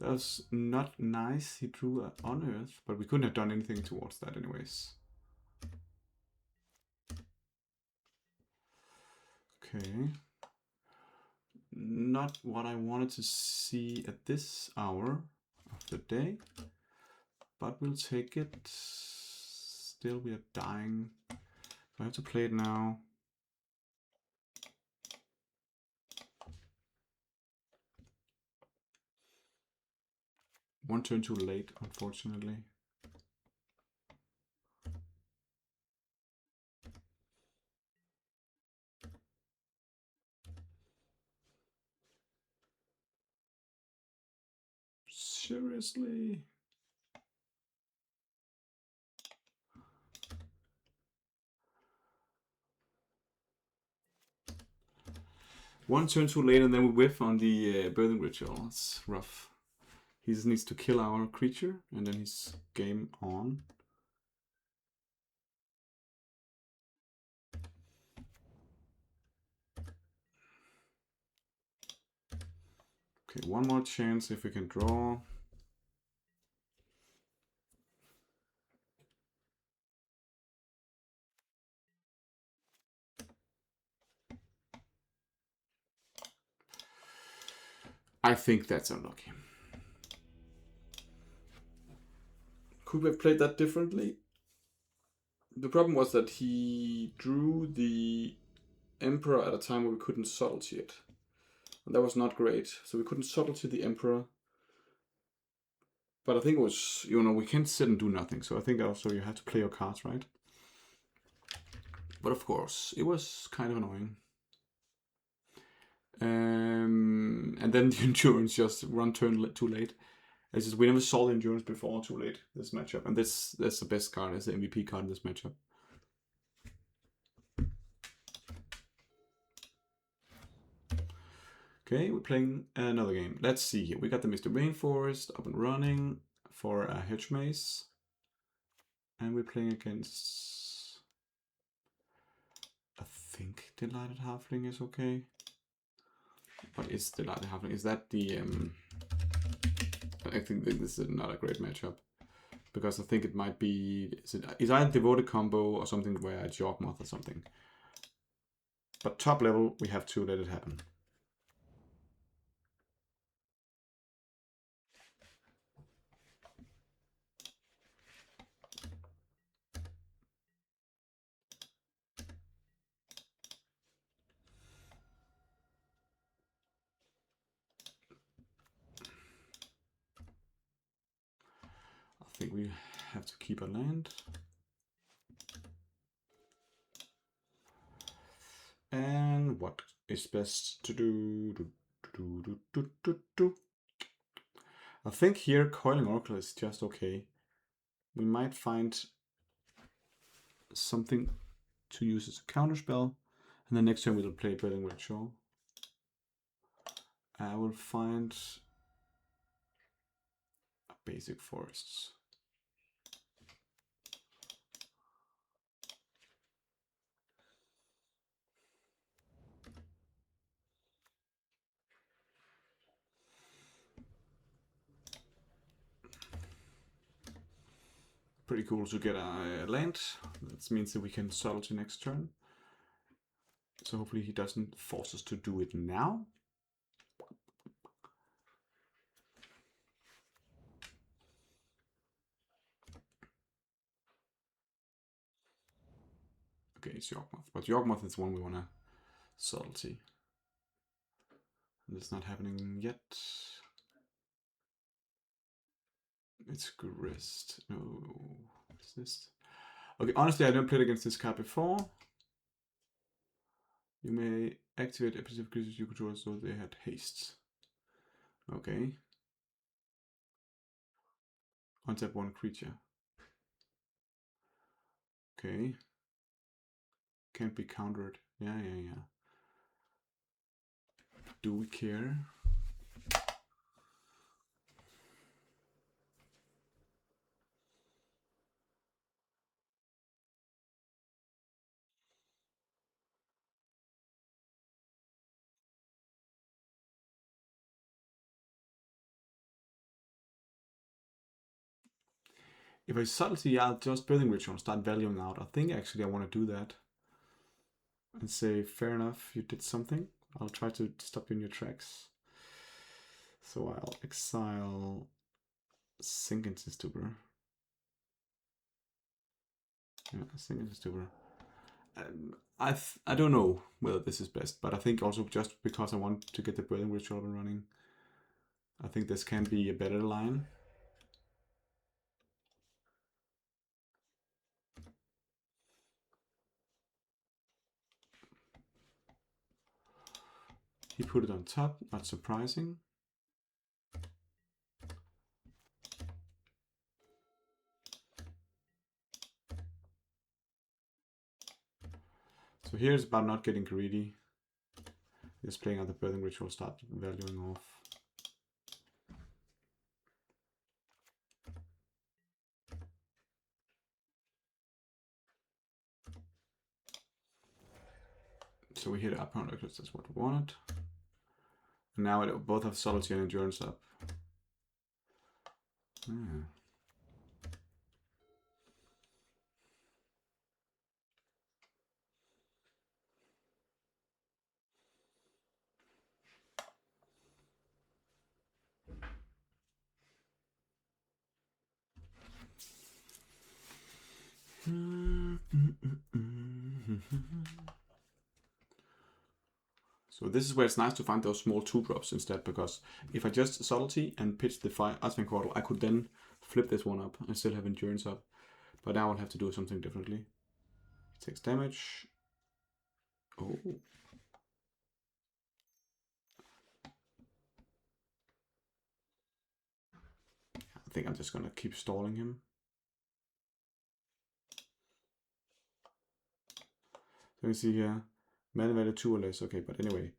That was not nice. He drew on Earth, but we couldn't have done anything towards that anyways. Okay. Not what I wanted to see at this hour of the day, but we'll take it. Still, we are dying. I have to play it now. One turn too late, unfortunately. Seriously? One turn too late and then we whiff on the Birthing Ritual. It's rough. He just needs to kill our creature and then he's game on. Okay, one more chance if we can draw. I think that's unlucky. Could we have played that differently? The problem was that he drew the Emperor at a time where we couldn't subtlety it. And that was not great. So we couldn't subtlety the Emperor. But I think it was, we can't sit and do nothing. So I think also you had to play your cards, right? But of course, it was kind of annoying. And then the endurance just run turn too late. It's just, we never saw the endurance before too late, this matchup. And that's the best card, it's the MVP card in this matchup. Okay, we're playing another game. Let's see here. We got the Mr. Rainforest up and running for a Hedge Maze. And we're playing against... I think Delighted Halfling is okay. What is Delighted Halfling? Is that the... I think this is not a great matchup. Because I think it might be... Is either Devoted Combo or something where it's Yawgmoth or something. But top level, we have to let it happen. I think we have to keep a land. And what is best to do? I think here Coiling Oracle is just okay. We might find something to use as a counterspell. And then next turn we'll play Birthing Ritual. I will find a basic forests. Pretty cool to get a land. That means that we can subtlety next turn. So hopefully he doesn't force us to do it now. Okay, it's Yawgmoth. But Yawgmoth is the one we want to subtlety. And it's not happening yet. It's Grist. No. What's this? Okay, honestly, I never played against this card before. You may activate a specific creatures you control so they had haste. Okay. Untap one creature. Okay. Can't be countered. Yeah. Do we care? if I subtlety, I'll just Building Ritual and start valuing out. I think actually I want to do that. And say, fair enough, you did something. I'll try to stop you in your tracks. So I'll exile Sink into Stupor. Yeah, Sink into Stupor. I don't know whether this is best, but I think also just because I want to get the Building Ritual up and running, I think this can be a better line. He put it on top, not surprising. So here's about not getting greedy. Just playing out the Birthing Ritual, start valuing off. So we hit up pound because that's what we wanted. And now it both have Subtlety and Endurance up. Yeah. So this is where it's nice to find those small 2-drops instead, because if I just Subtlety and pitch the Archfiend Quarter, I could then flip this one up and still have Endurance up. But now I'll have to do something differently. It takes damage. Oh. I think I'm just gonna keep stalling him. So you see here, mana value 2 or less, okay, but anyway.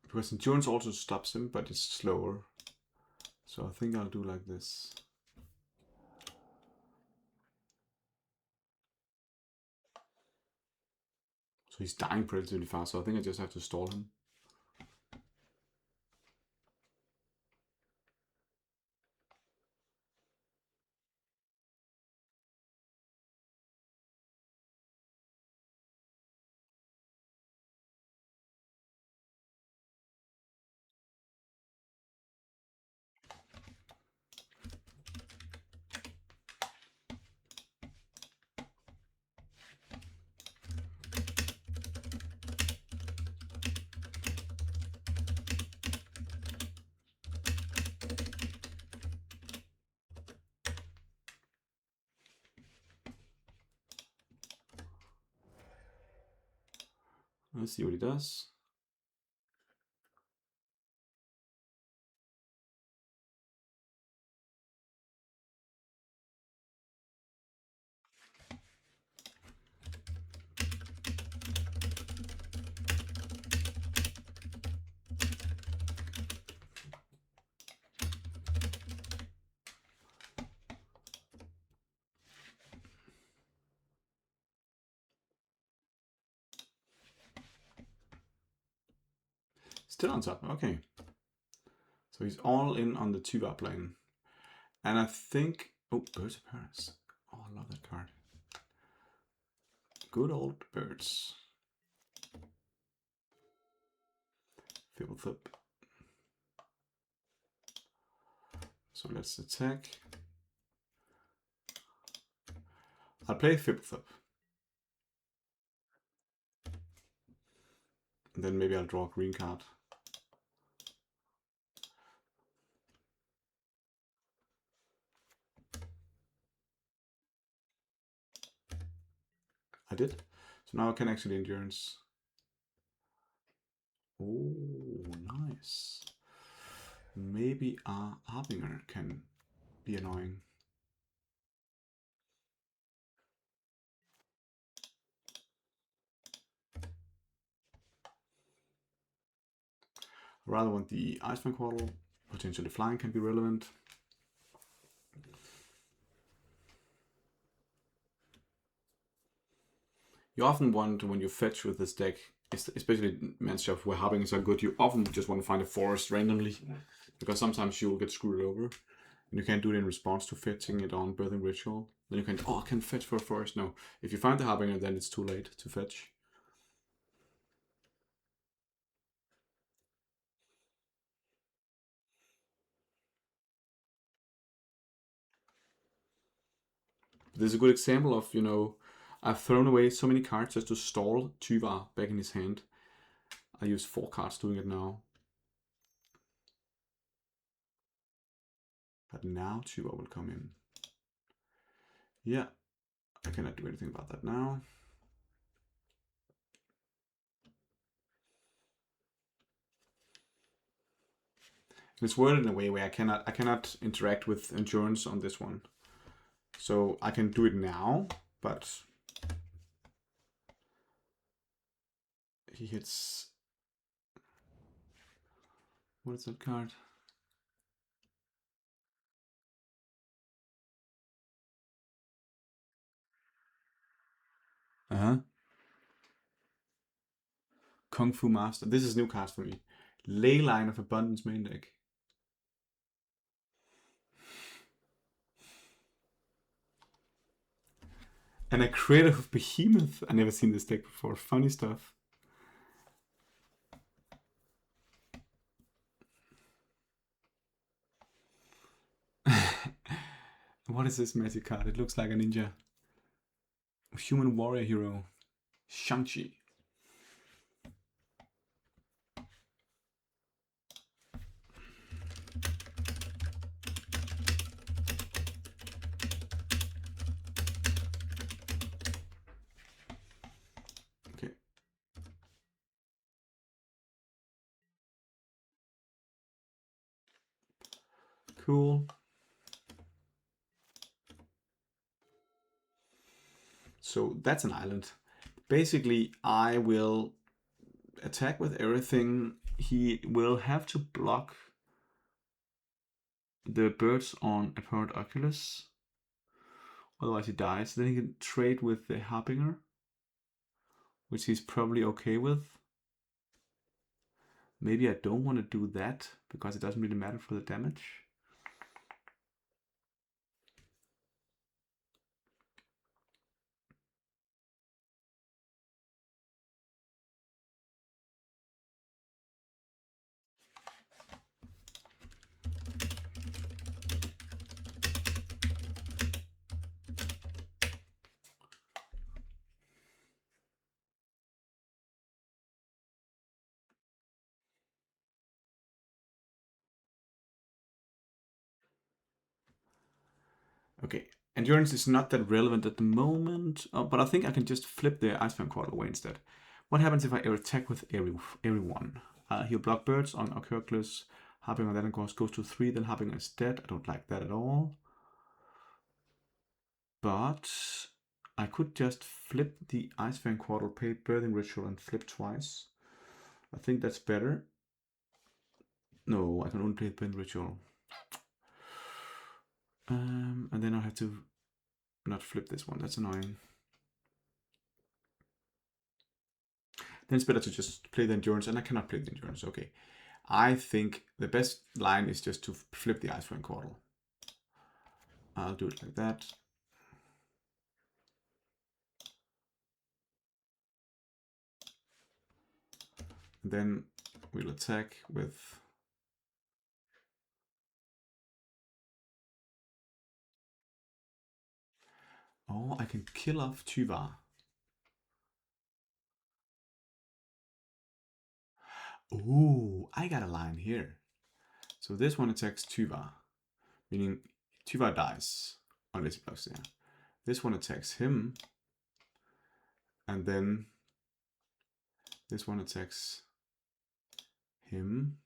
Because Endurance also stops him, but it's slower. So I think I'll do like this. So he's dying relatively fast, so I think I just have to stall him. Let's see what he does. Still on top, okay. So he's all in on the 2-up lane. And I think, oh, Birds of Paradise. Oh, I love that card. Good old birds. Fibblethip. So let's attack. I'll play Fibblethip. And then maybe I'll draw a green card. I did. So now I can actually endurance. Oh, nice. Maybe our Harbinger can be annoying. I rather want the Iceman Quaddle. Potentially flying can be relevant. You often want, when you fetch with this deck, especially matchups where Harbingers are good, you often just want to find a forest randomly, because sometimes you will get screwed over, and you can't do it in response to fetching it on Birthing Ritual. Then you can, oh, I can fetch for a forest. No, if you find the Harbinger, then it's too late to fetch. There's a good example of, I've thrown away so many cards just to stall Tyvar back in his hand. I use 4 cards doing it now. But now Tyvar will come in. Yeah, I cannot do anything about that now. It's worded in a way where I cannot interact with endurance on this one. So I can do it now, but he hits. What is that card? Kung Fu Master. This is new cards for me. Ley Line of Abundance main deck. And a Creative Behemoth. I never seen this deck before. Funny stuff. What is this magic card? It looks like a ninja. Human warrior hero. Shang-Chi. Okay. Cool. So that's an island. Basically, I will attack with everything. He will have to block the birds on Apparent Oculus. Otherwise he dies. Then he can trade with the Harbinger, which he's probably okay with. Maybe I don't want to do that, because it doesn't really matter for the damage. Okay, endurance is not that relevant at the moment, but I think I can just flip the Iceman Quad away instead. What happens if I attack with everyone? He'll block birds on Oculus. Harbinger then of course goes to 3, then Harbinger is dead. I don't like that at all. But I could just flip the Iceman Quaddle, pay Birthing Ritual, and flip twice. I think that's better. No, I can only play Birthing Ritual. And then I have to not flip this one. That's annoying. Then it's better to just play the Endurance, and I cannot play the Endurance. Okay. I think the best line is just to flip the Iceman Quaddle. I'll do it like that. And then we'll attack with... Oh, I can kill off Tyvar. Oh, I got a line here. So this one attacks Tyvar, meaning Tyvar dies unless he blocks there. This one attacks him, And then this one attacks him.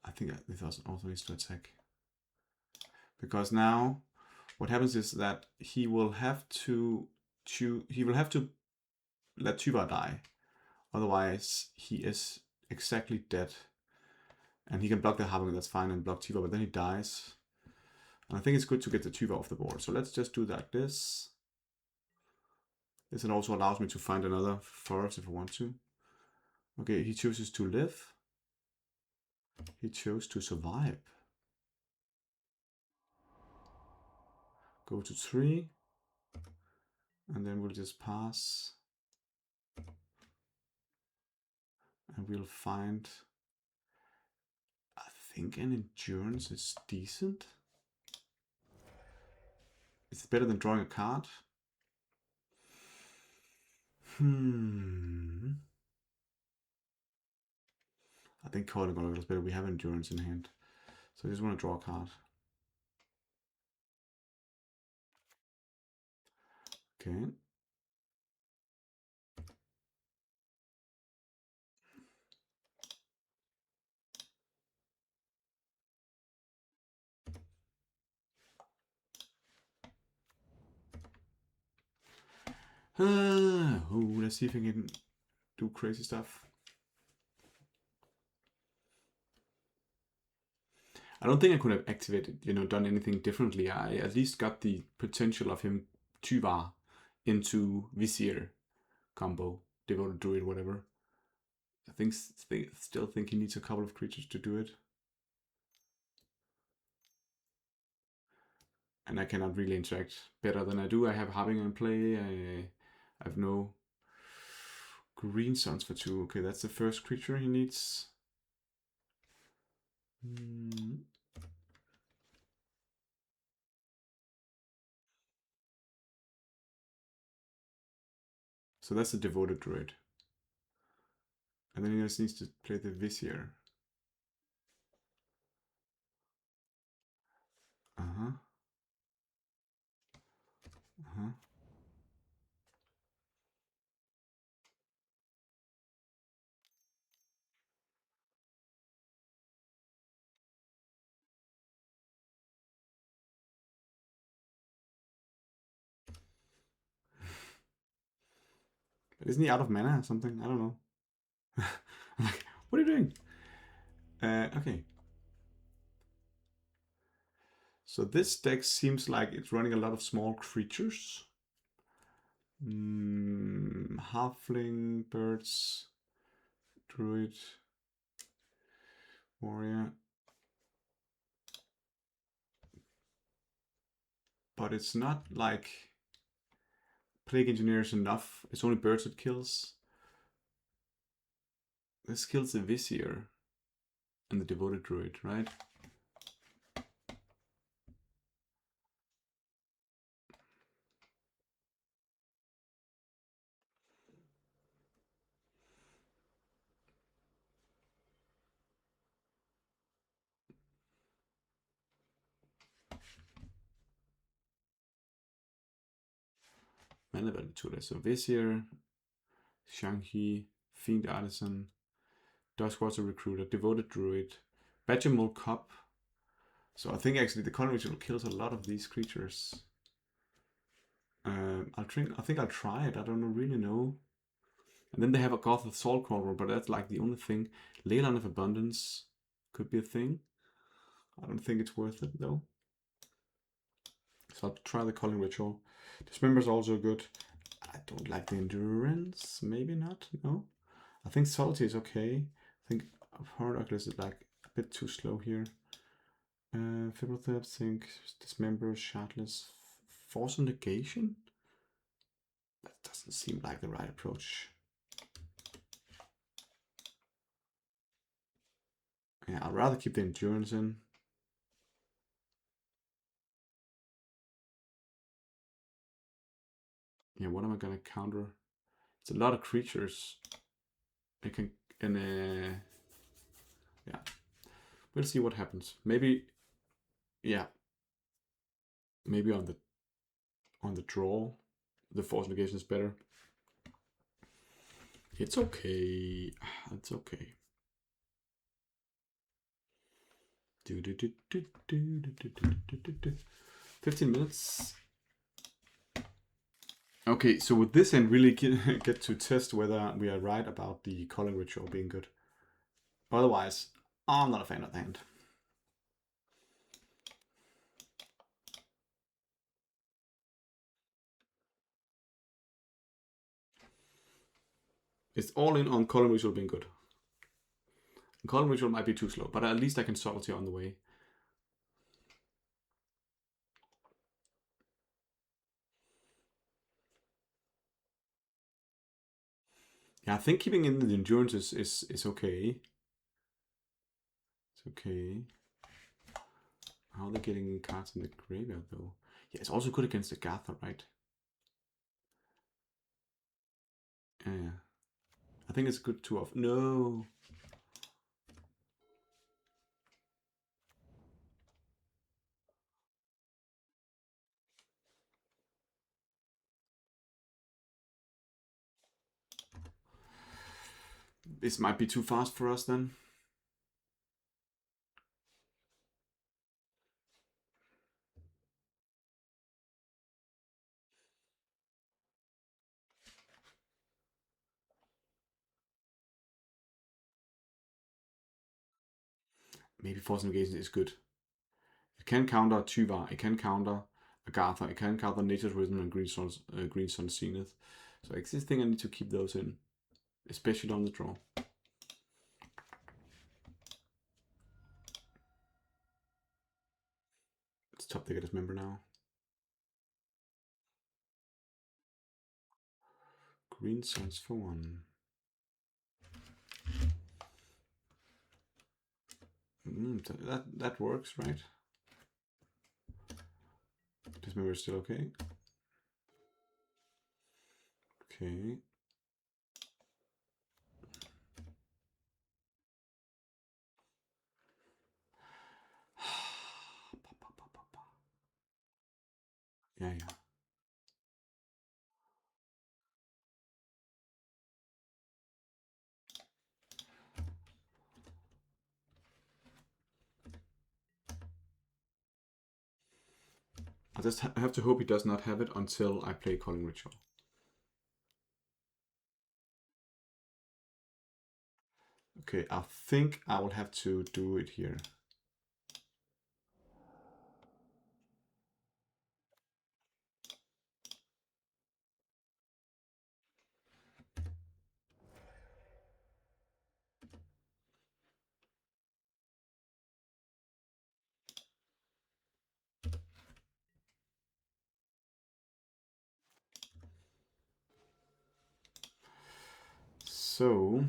I think this also needs to attack. Because now what happens is that he will have to let Tuva die. Otherwise he is exactly dead. And he can block the Harbinger, that's fine, and block Tuva, but then he dies. And I think it's good to get the Tuva off the board. So let's just do like this. This also allows me to find another forest if I want to. Okay, he chooses to live. He chose to survive. Go to 3. And then we'll just pass. And we'll find... I think an endurance is decent. It's better than drawing a card. I think calling Oracle is better. We have endurance in hand. So I just want to draw a card. Okay. Let's see if we can do crazy stuff. I don't think I could have activated, done anything differently. I at least got the potential of him Tuva into Vizier combo, Devoted Druid, whatever. I still think he needs a couple of creatures to do it. And I cannot really interact better than I do. I have Harbinger in play. I have no green suns for 2. Okay, that's the first creature he needs. So that's the Devoted Druid. And then he just needs to play the Vizier. But isn't he out of mana or something? I don't know. I'm like, what are you doing? Okay. So this deck seems like it's running a lot of small creatures. Halfling, birds, druid, warrior. But it's not like Plague Engineer is enough. It's only birds it kills. This kills the Vizier and the Devoted Druid, right? Mana value 2 less. So Vizier, Shang-Chi, Fiend Artisan, Duskwater Recruiter, Devoted Druid, Badgermole Cup. So I think actually the Colony Ritual kills a lot of these creatures. I think I'll try it. I don't really know. And then they have a Goth of Soul Crawler, but that's like the only thing. Leyline of Abundance could be a thing. I don't think it's worth it though. So I'll try the Calling Ritual. Dismember is also good. I don't like the Endurance. Maybe not. No. I think Subtlety is okay. I think Horror Oculus is like a bit too slow here. Fibrotherapy, think Dismember, Shardless, Force of Negation? That doesn't seem like the right approach. Yeah, I'd rather keep the Endurance in. Yeah, what am I gonna counter? It's a lot of creatures. It can, yeah. We'll see what happens. Maybe Yeah. Maybe on the draw, the force negation is better. It's okay. It's okay. 15 minutes. Okay, so with this end, really get to test whether we are right about the calling ritual being good. Otherwise, I'm not a fan of the hand. It's all in on calling ritual being good. Calling ritual might be too slow, but at least I can subtlety on the way. Yeah, I think keeping in the endurance is okay. It's okay. How are they getting cards in the graveyard though? Yeah, it's also good against the Gather, right? Yeah. I think it's good too often. No. This might be too fast for us then. Maybe Force Negation is good. It can counter Tuvar, it can counter Agatha, it can counter Nature's Rhythm and Green Sun Zenith. So I think I need to keep those in, especially on the draw. It's top to get his member now. Green Suns for 1. That works, right? This member is still okay. Okay. Yeah. I just have to hope he does not have it until I play Calling Ritual. Okay, I think I will have to do it here. So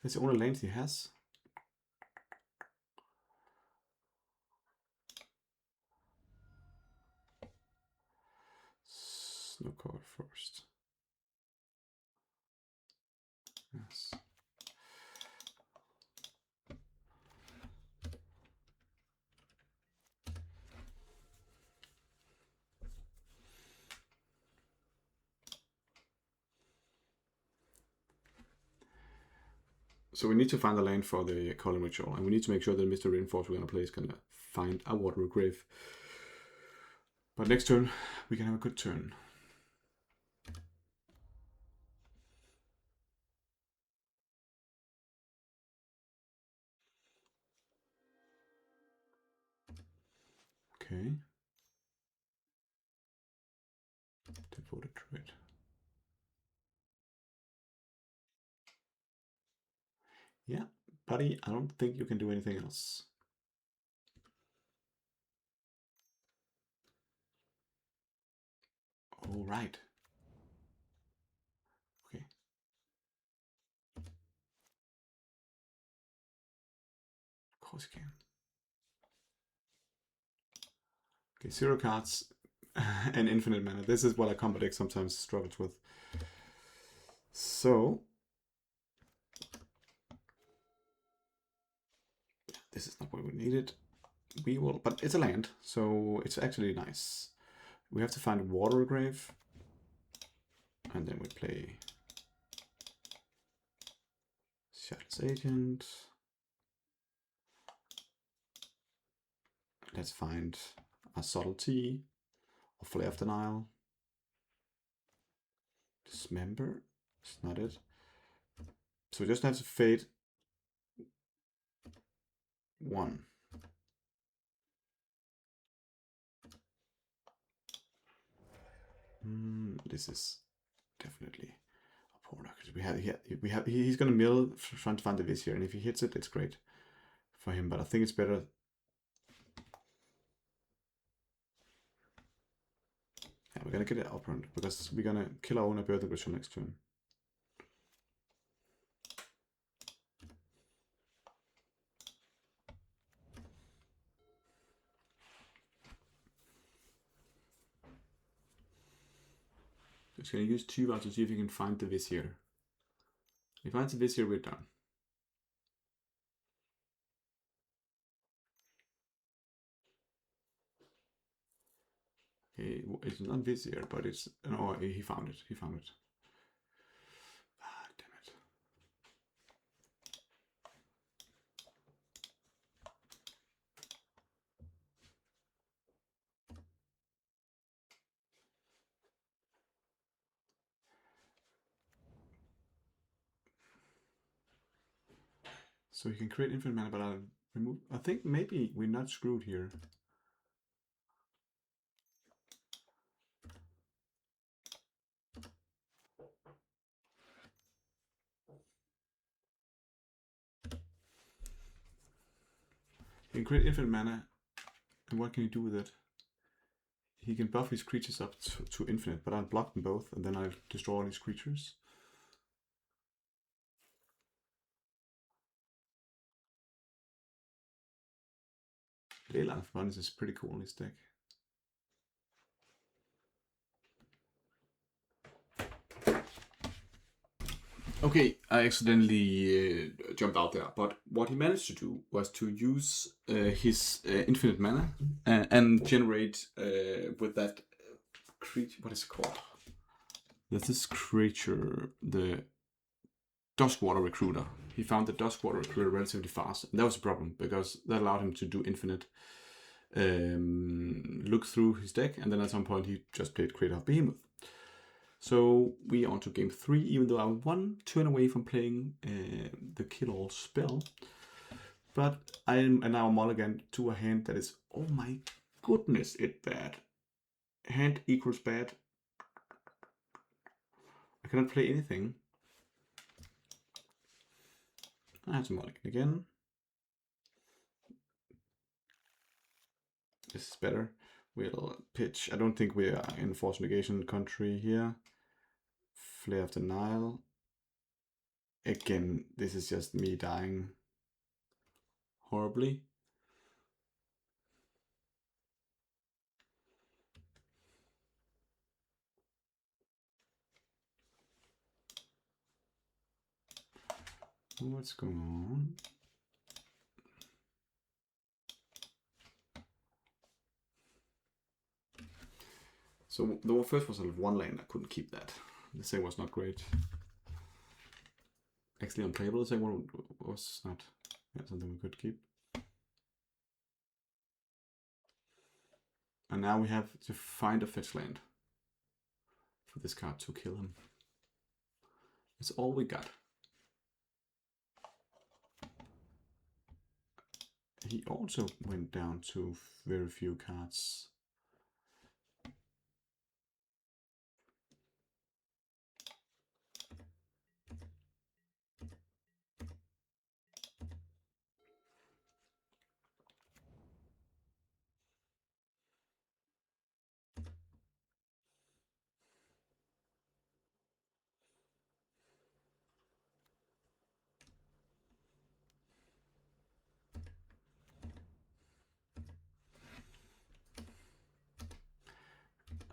that's the only lanes he has. Snow cover first. Yes. So we need to find the land for the Calling Ritual, and we need to make sure that Mr. Reinforce we're gonna play is gonna find a Water Grave. But next turn, we can have a good turn. Okay. Devoted Druid. Yeah, buddy, I don't think you can do anything else. All right. Okay. Of course you can. Okay, 0 cards and infinite mana. This is what a combo deck sometimes struggles with. So This is not what we needed. We will, but it's a land, so it's actually nice. We have to find a water grave, and then we play Shadow's Agent. Let's find a Subtlety or Flare of Denial. Dismember, it's not it. So we just have to fade one. This is definitely a poor because he's gonna mill trying to find the Vizier, and if he hits it, it's great for him. But I think it's better. Yeah, we're gonna get it upfront because we're gonna kill our own Birthing Ritual next turn. Just gonna use 2 out to see if we can find the Vizier. If he finds the Vizier, we're done. Okay, it's not Vizier, but it's no. He found it. He found it. Ah, damn it. So he can create infinite mana, but I'll remove. I think maybe we're not screwed here. He can create infinite mana, and what can he do with it? He can buff his creatures up to infinite, but I'll block them both, and then I'll destroy all his creatures. Leyline of Abundance is pretty cool in this deck. Okay, I accidentally jumped out there, but what he managed to do was to use his infinite mana and generate with that creature. What is it called? There's this creature, the Duskwater Recruiter. He found the Duskwater Recruiter relatively fast, and that was a problem because that allowed him to do infinite look through his deck, and then at some point he just played Creator of Behemoth. So we are on to game 3, even though I'm 1 turn away from playing the kill-all spell. But I am now mulligan to a hand that is, oh my goodness, it's bad. Hand equals bad. I cannot play anything. I have to mulligan again. This is better. We'll pitch. I don't think we are in force negation country here. Flare of the Nile. Again, this is just me dying horribly. What's going on? So the first was a 1 lane. I couldn't keep that. The second was not great. Actually unplayable. The second one was not something we could keep. And now we have to find a fetch land for this card to kill him. That's all we got. He also went down to very few cards.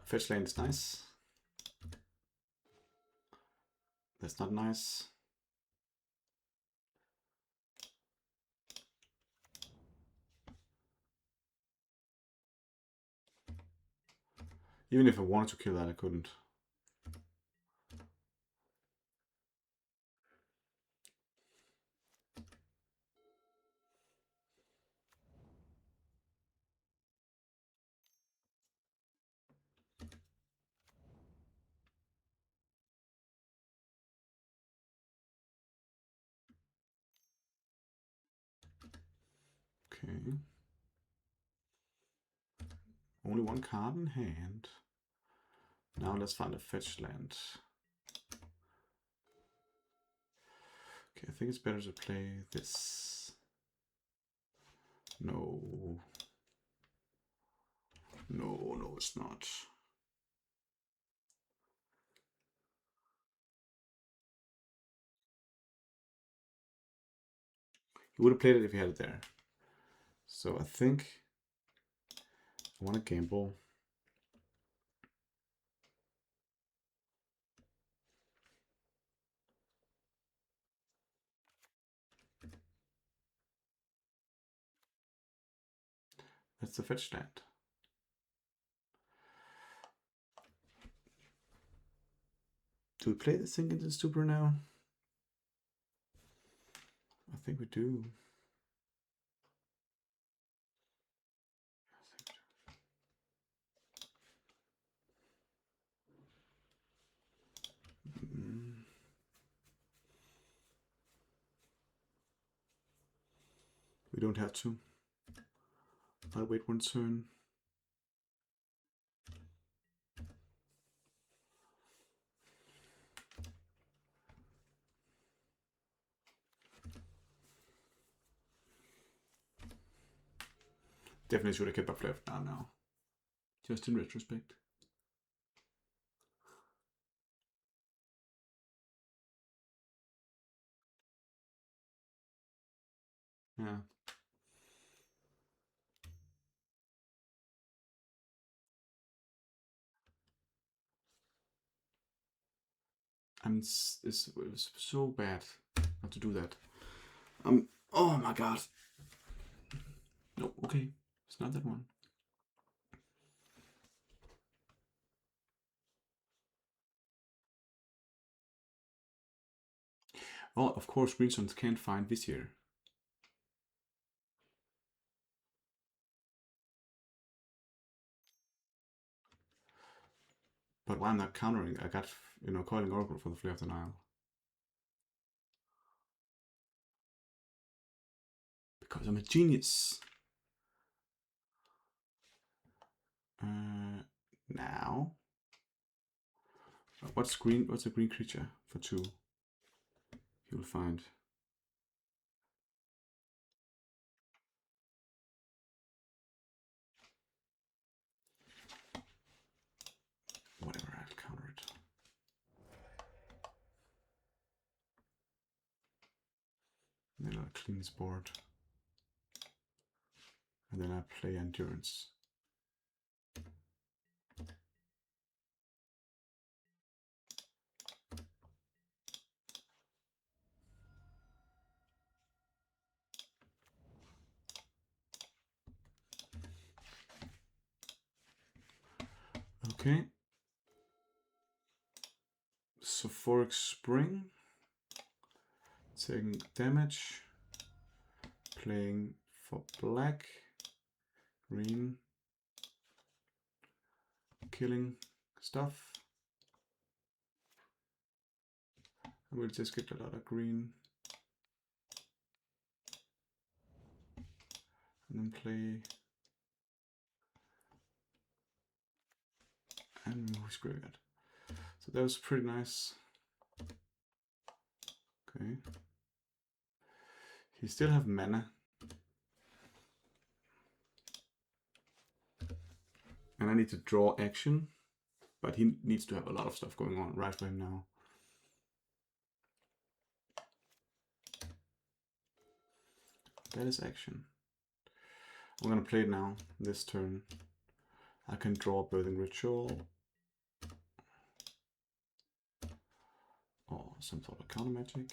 Fetch land is nice. That's not nice. Even if I wanted to kill that, I couldn't. Okay. Only one card in hand. Now let's find a fetch land. Okay, I think it's better to play this. No. No, it's not. He would have played it if he had it there. So I think I want to gamble. That's the fetch land. Do we play this thing into Super now? I think we do. We don't have to. I'll wait one turn. Definitely should have kept up left now. Just in retrospect. Yeah. And it was so bad not to do that. Oh my god. No, okay. It's not that one. Oh, of course, Greensons can't find Vizier. But why I'm not countering? I got, Coiling Oracle for the Flare of the Nile. Because I'm a genius. Now. What's green? What's a green creature for 2? You will find. Whatever, I'll counter it. And then I'll clean this board. And then I play Endurance. Okay. Sophoric Spring. Taking damage. Playing for black. Green. Killing stuff. I will just get a lot of green. And then play. And move Graveyard. So that was pretty nice. Okay. He still have mana. And I need to draw action. But he needs to have a lot of stuff going on right for him now. That is action. I'm gonna play it now, this turn. I can draw Birthing Ritual. Or some sort of counter magic.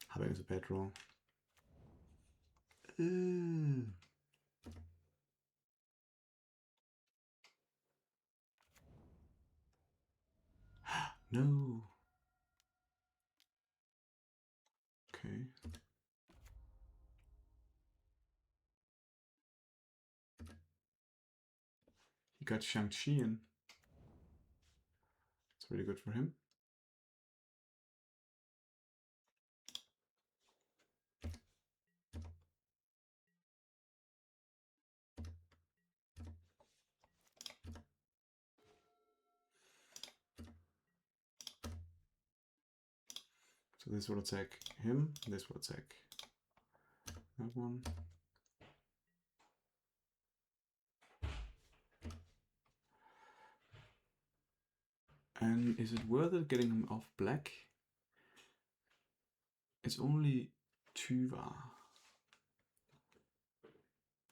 Having is a bad draw. No. Okay. He got Shang-Chi in. It's really good for him. So this will attack him, this will attack that one. And is it worth it getting him off black? It's only Tuva.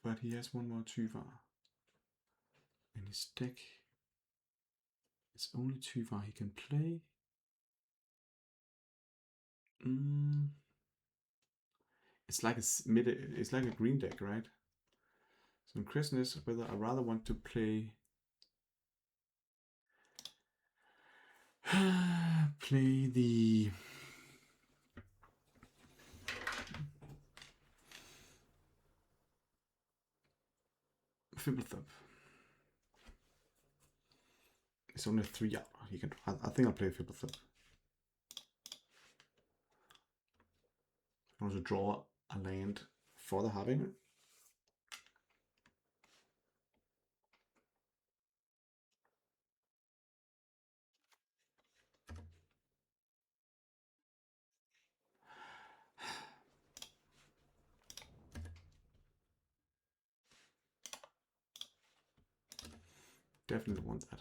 But he has one more Tuva. In his deck, it's only Tuva he can play. It's like it's like a green deck, right? So the question is whether I rather want to play play the Fibblethub. It's only 3 out. You can. I think I'll play Fibblethub. I want to draw a land for the Harbinger. Definitely want that.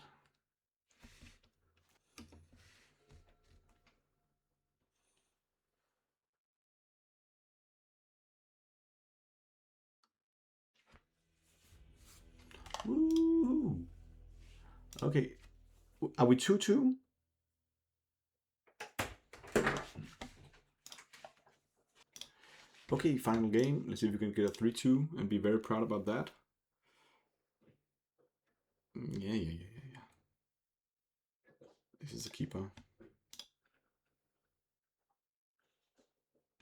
Woo! Okay, are we 2-2? Okay, final game. Let's see if we can get a 3-2 and be very proud about that. Yeah. This is a keeper.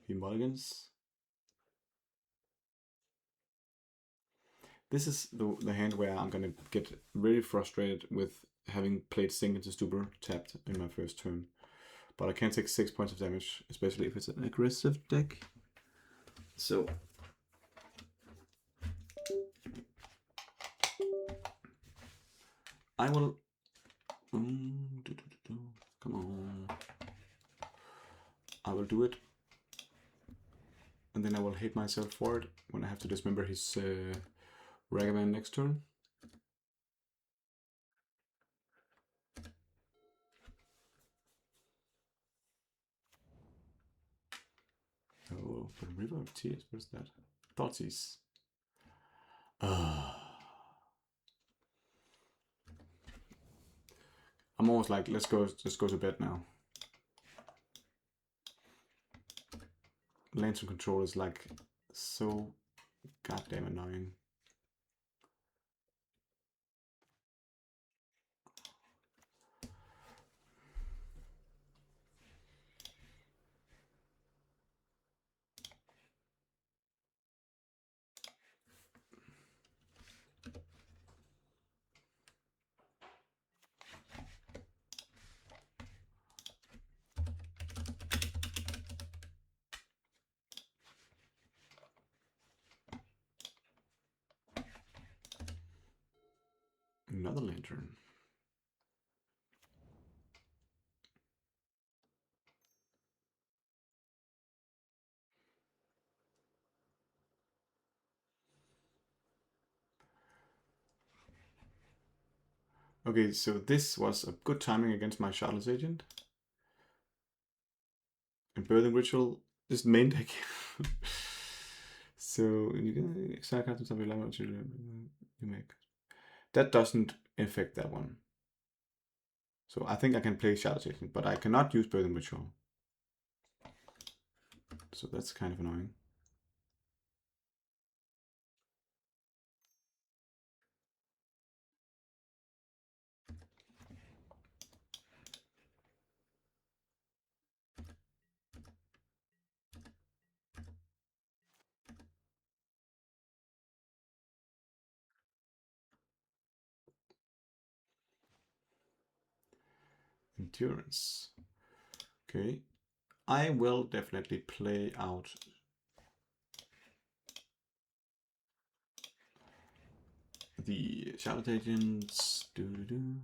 He mulligans. This is the hand where I'm gonna get really frustrated with having played Sink into Stupor tapped in my first turn. But I can't take 6 points of damage, especially if it's an aggressive deck. So I will. Come on. I will do it. And then I will hate myself for it when I have to dismember his Ragavan next turn. Oh, the River of Tears, what is that? Thoughtseize. I'm almost like, let's go to bed now. Lantern control is like so goddamn annoying. Another lantern. Okay, so this was a good timing against my Shardless Agent. And Birthing Ritual is main deck. So you can exile cards and stuff you make. That doesn't affect that one. So I think I can play Shardless Agent, but I cannot use Birthing Ritual. So that's kind of annoying. Endurance. Okay. I will definitely play out the Charlotte Agents. Doo-doo-doo.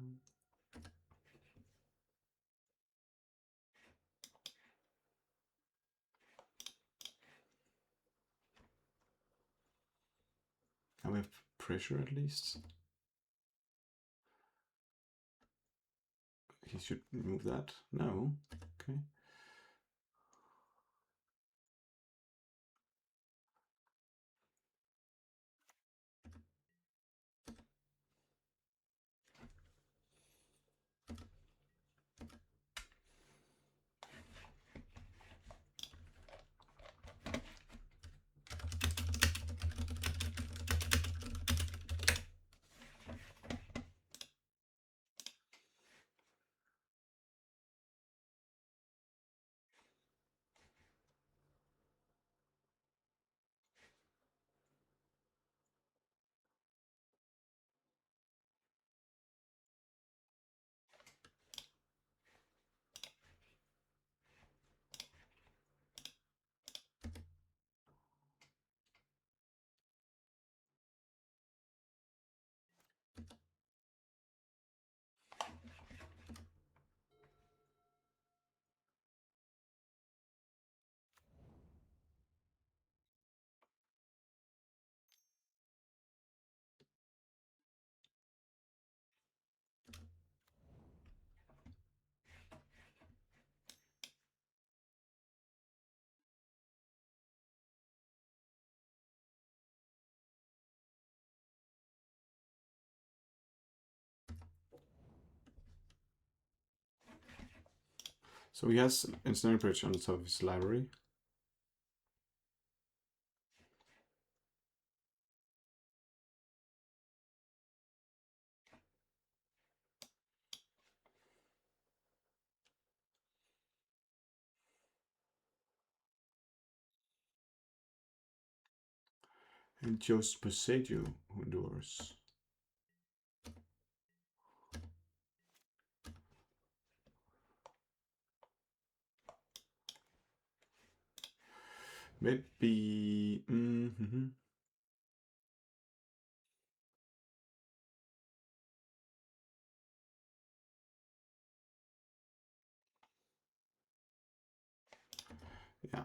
And we have pressure at least. He should remove that. No. Okay. So he has Ensnaring Bridge on the top of his library. And chose Poseidon, who endures. Maybe. Yeah.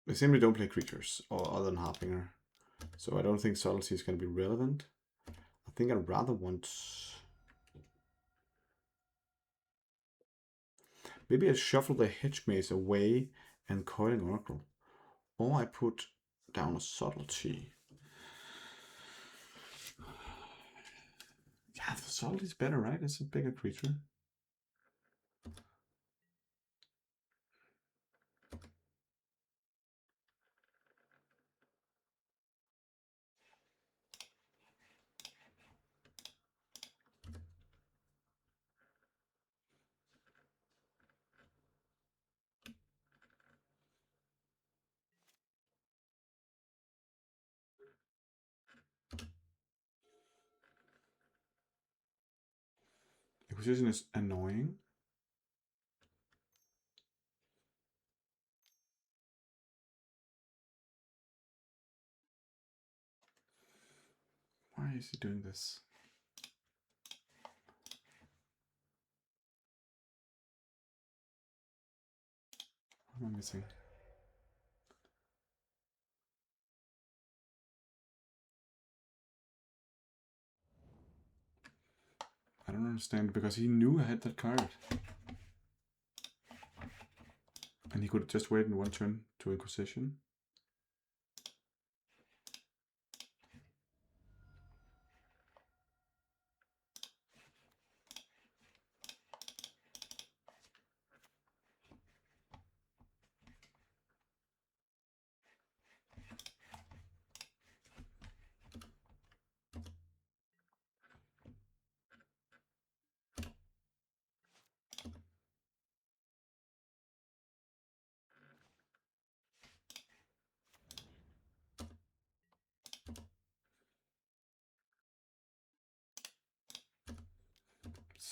They simply don't play creatures or other than Harbinger. So I don't think subtlety is going to be relevant. I think I'd rather want... Maybe I shuffle the Hedge Maze away and Coiling Oracle. Or I put down a subtlety. Yeah, the subtlety is better, right? It's a bigger creature. Acquisition is annoying. Why is he doing this? What am I missing? I don't understand, because he knew I had that card. And he could just wait in one turn to Inquisition.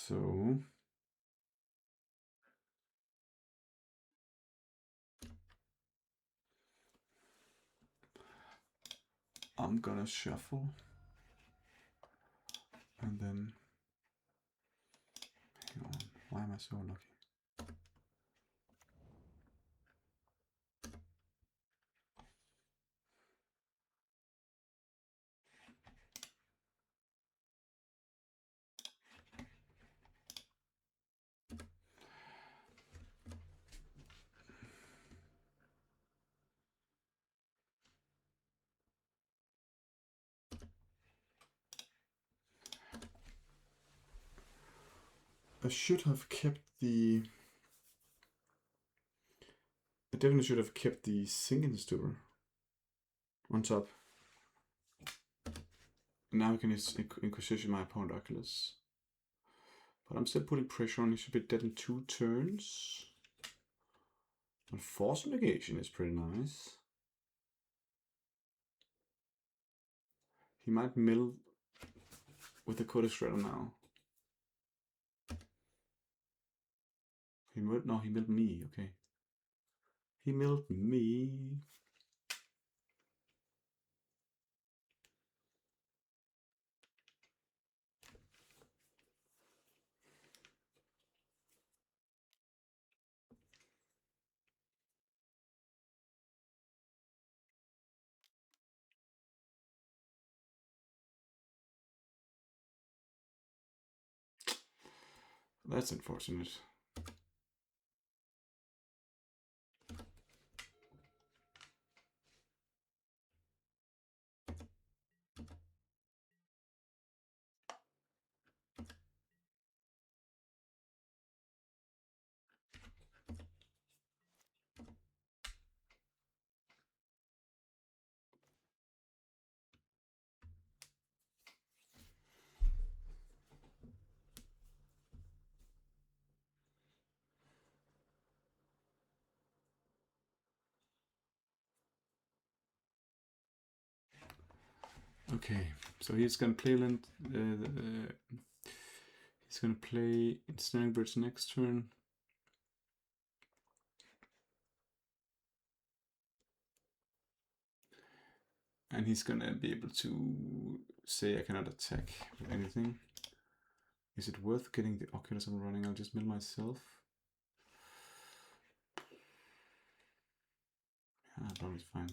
So I'm gonna shuffle and then hang on, why am I so lucky? I should have kept the. I definitely should have kept the singing steward on top. Now I can inquisition my opponent Oculus. But I'm still putting pressure on. He should be dead in 2 turns. And force negation is pretty nice. He might mill with the Coda Shredder now. He milled, no, he milled me, okay. He milled me. That's unfortunate. Okay, so he's gonna play land. He's gonna play Ensnaring Bridge next turn. And he's gonna be able to say I cannot attack with anything. Is it worth getting the Oculus up and running? I'll just mill myself. Yeah, probably fine.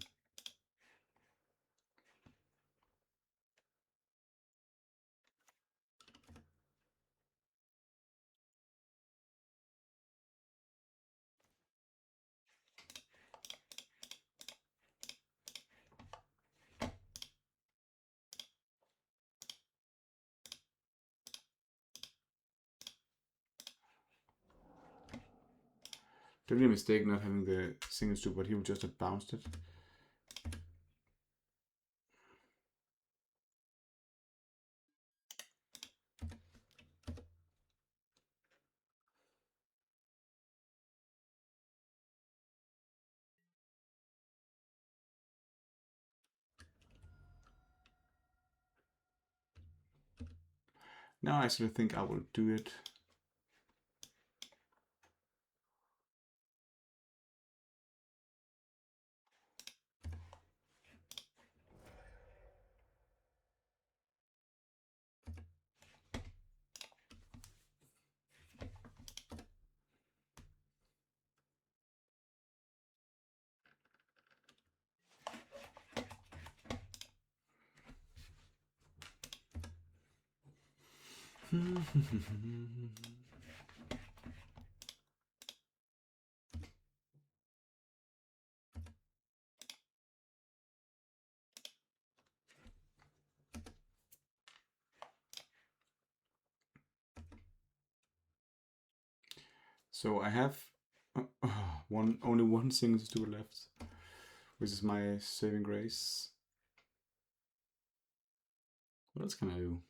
Definitely a mistake not having the single stupid, but he would just have bounced it. Now I actually think I will do it. So I have only one single stupid left, which is my saving grace. What else can I do?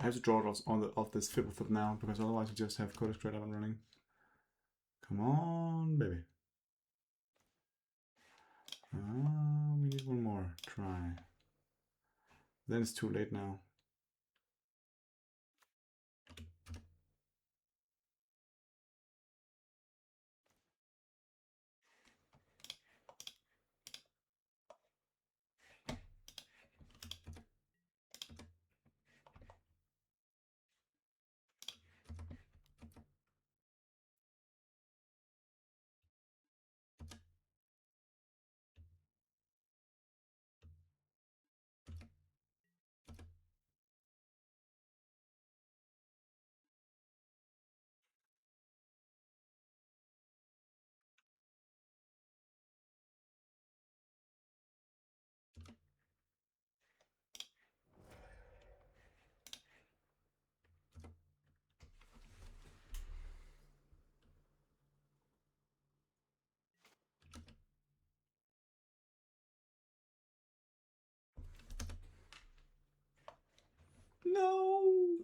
I have to draw it off this Fibble Flip now, because otherwise we just have Codex Dread up and running. Come on, baby. We need one more try. Then it's too late now. No!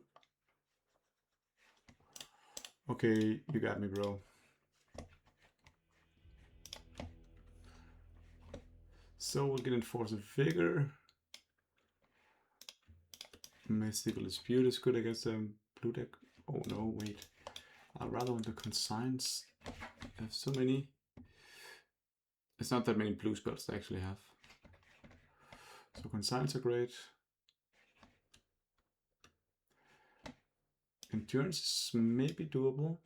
Okay, you got me, bro. So we'll get in Force of Vigor. Mystical Dispute is good against the blue deck. Oh no, wait. I'd rather want the Consigns. I have so many. It's not that many blue spells to actually have. So Consigns are great. Endurance is maybe doable.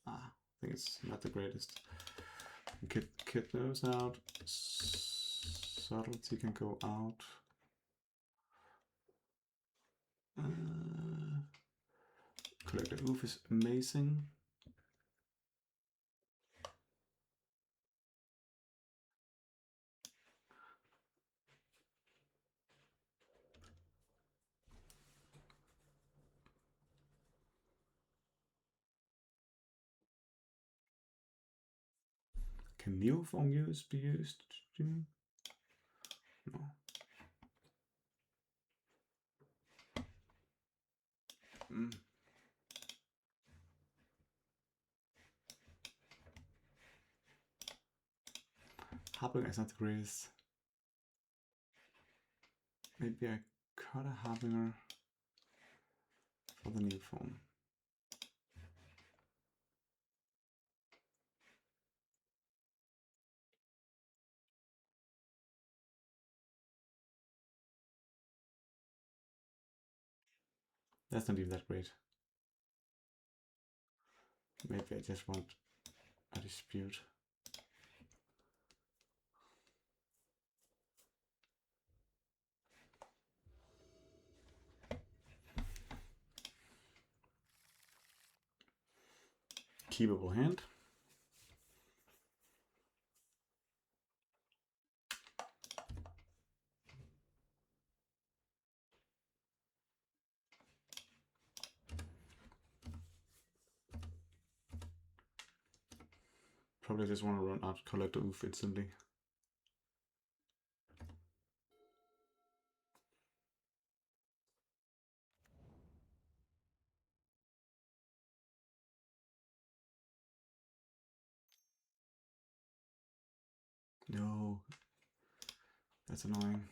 I think it's not the greatest. Kid those out. Subtlety can go out. Collector Oof is amazing. Can Neoform be used? No. Harbinger is not the greatest. Maybe I cut a Harbinger for the new form. That's not even that great. Maybe I just want a dispute. Keepable hand. Probably just want to run out Collector Oof instantly. No, that's annoying.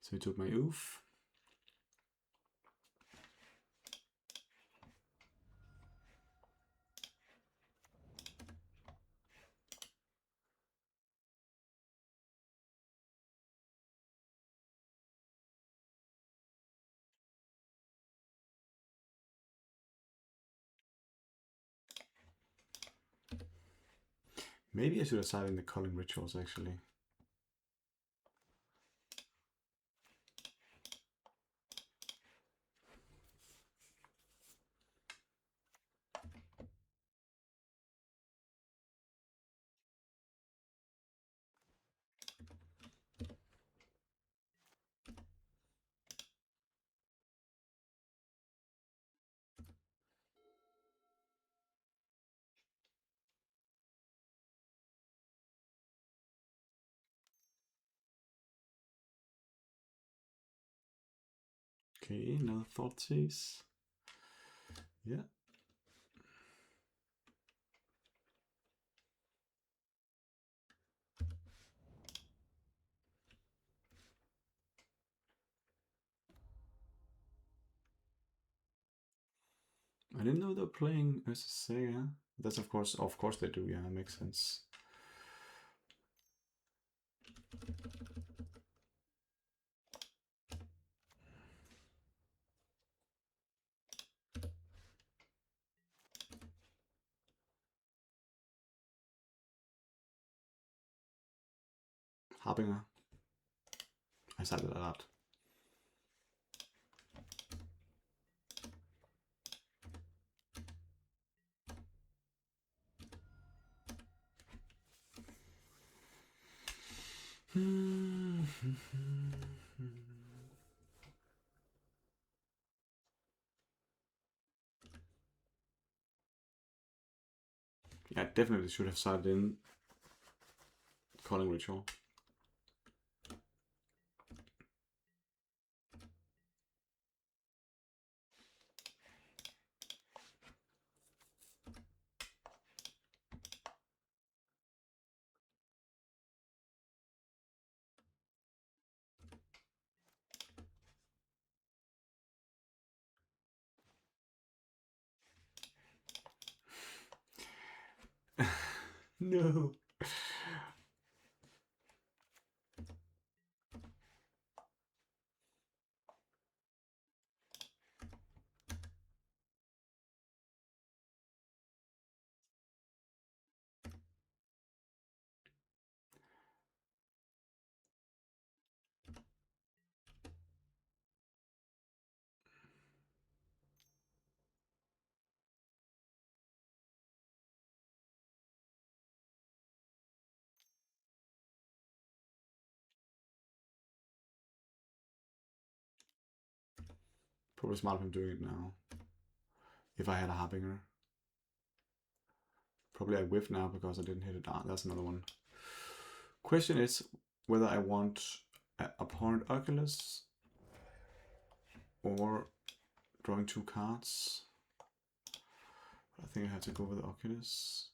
So he took my Oof. Maybe I should have started in the Culling Rituals actually. Okay, another Thoughtseize. Yeah. I didn't know they were playing SSA. That's of course they do. Yeah, makes sense. Harbinger. I said it a lot. Yeah, I definitely should have started in Calling Ritual. No. Probably smart if I'm doing it now. If I had a Harbinger. Probably I whiffed now because I didn't hit it. That's another one. Question is whether I want a Abhorrent Oculus or drawing 2 cards. I think I have to go with Oculus.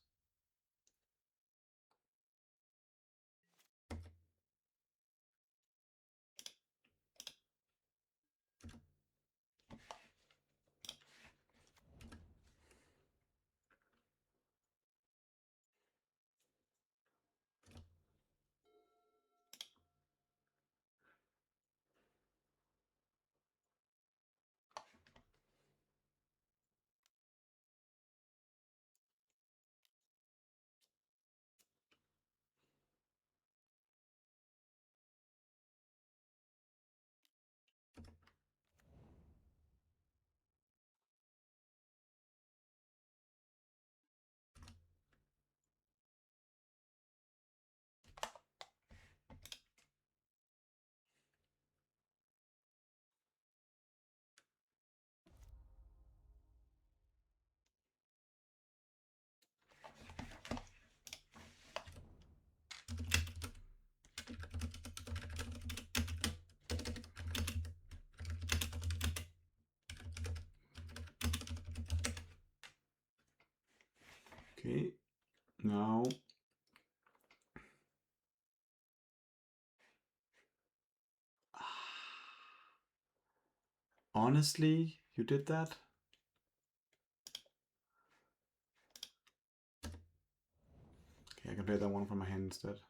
Okay, now honestly, you did that? Okay, I can play that one from my hand instead.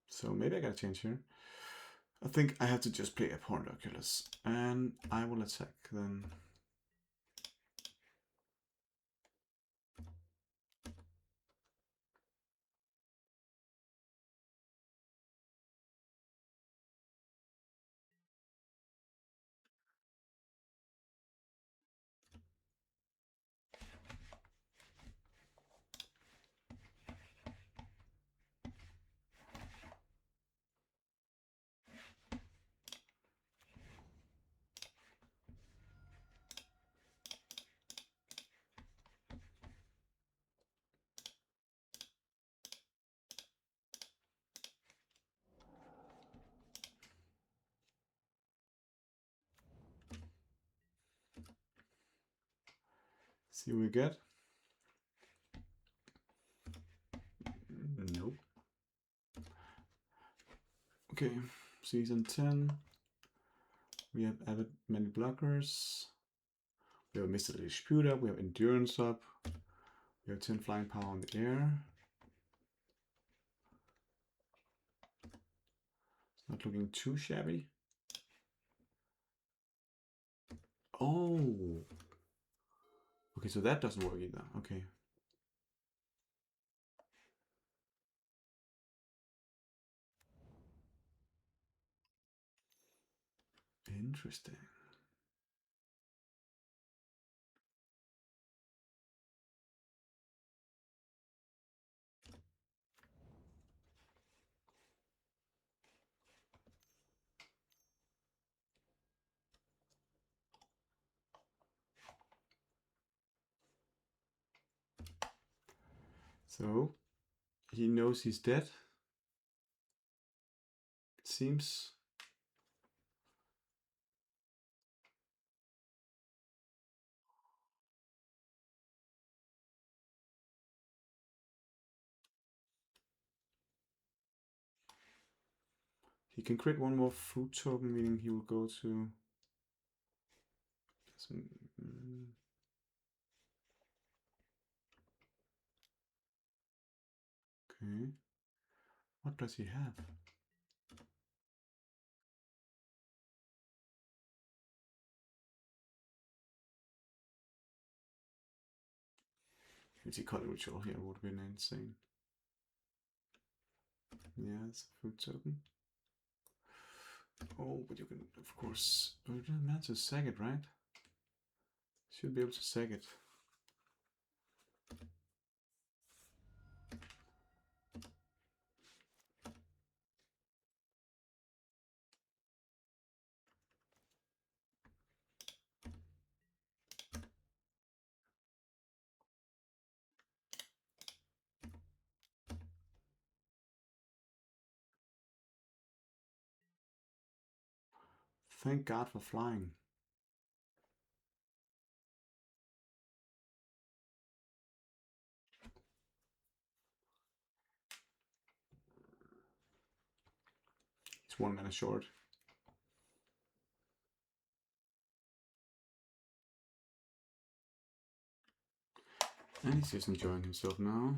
So maybe I gotta change here. I think I have to just play Abhorrent Oculus. And I will attack then. See what we get. Nope. Okay, season 10. We have added many blockers. We have Mr. Disputer. We have endurance up. We have 10 flying power in the air. It's not looking too shabby. Oh. Okay, so that doesn't work either. Okay. Interesting. So he knows he's dead. It seems. He can create one more food token, meaning he will go to some, okay. What does he have? Simic Ritual here would have been insane. Yeah, it's a food token. Oh, but you can, of course, oh, it doesn't matter to sag it, right? Should be able to sag it. Thank God for flying. He's 1 mana short. And he's just enjoying himself now.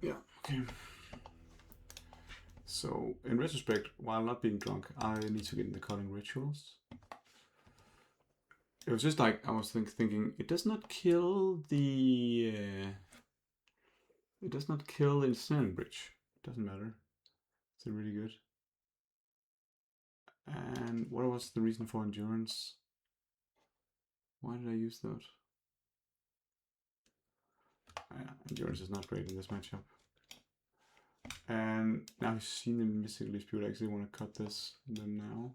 Yeah, okay. So, in retrospect, while not being drunk, I need to get in the cutting rituals. It was just like, I was thinking, it does not kill the... it does not kill the Ensnaring Bridge. Doesn't matter. It's really good. And what was the reason for endurance? Why did I use that? Endurance is not great in this matchup. And now he's seen the Mystical Dispute. I actually want to cut this then now.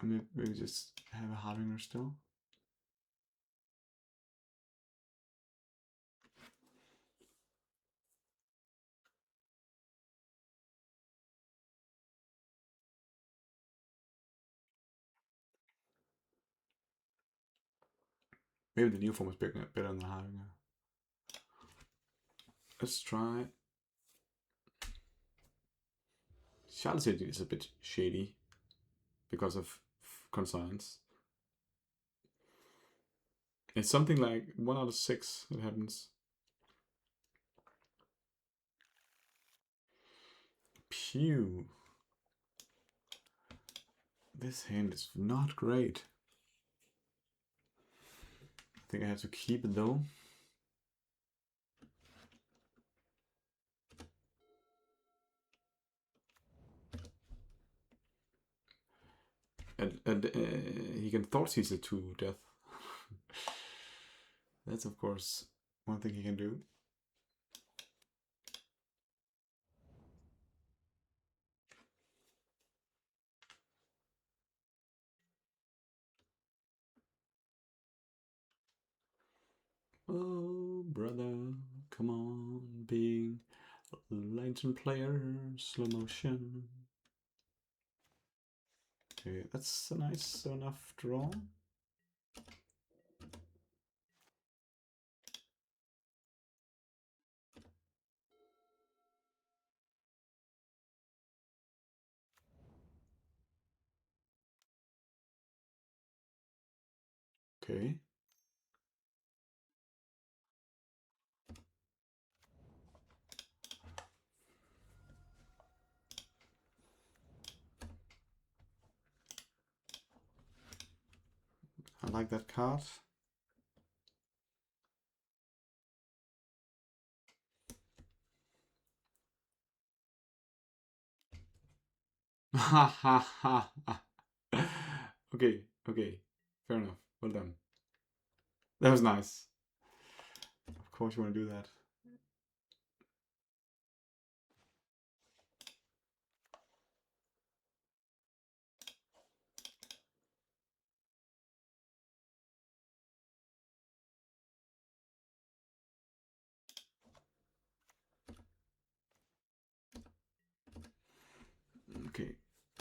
And maybe just have a Harbinger still. Maybe the new form is better than the Harbinger. Let's try. Charlotte City is a bit shady because of conscience. It's something like 1 out of 6 that happens. Pew. This hand is not great. I think I have to keep it though. And he can Thoughtseize it to death. That's of course one thing he can do. Oh, brother, come on, being Lantern player, slow motion. Okay, that's a nice enough draw. Okay. I like that card. Ha ha ha. Okay, okay. Fair enough. Well done. That was nice. Of course you want to do that. Okay.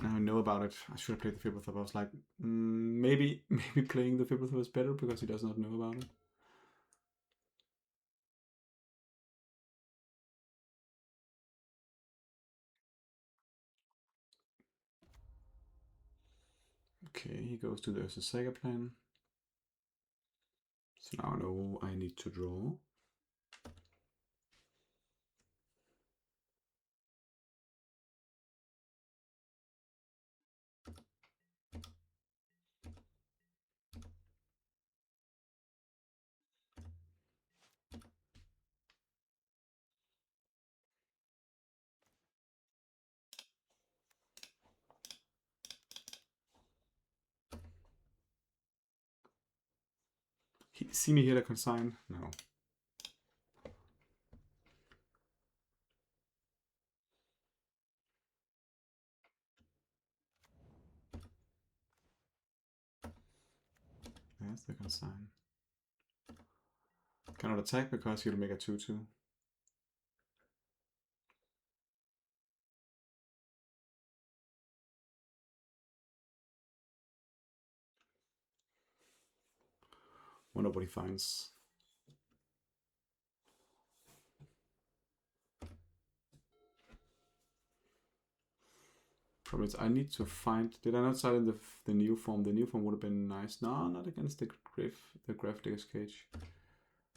Now I know about it. I should have played the Fibblethorpe. I was like, maybe playing the Fibblethorpe is better because he does not know about it. Okay, he goes to the Sega plan. So now I know I need to draw. See me hit a consign? No. That's the consign. Cannot attack because he'll make a 2-2. Well, nobody finds. Problem is, I need to find. Did I not start in the new form? The new form would have been nice. No, not against the Grave Digger's Cage.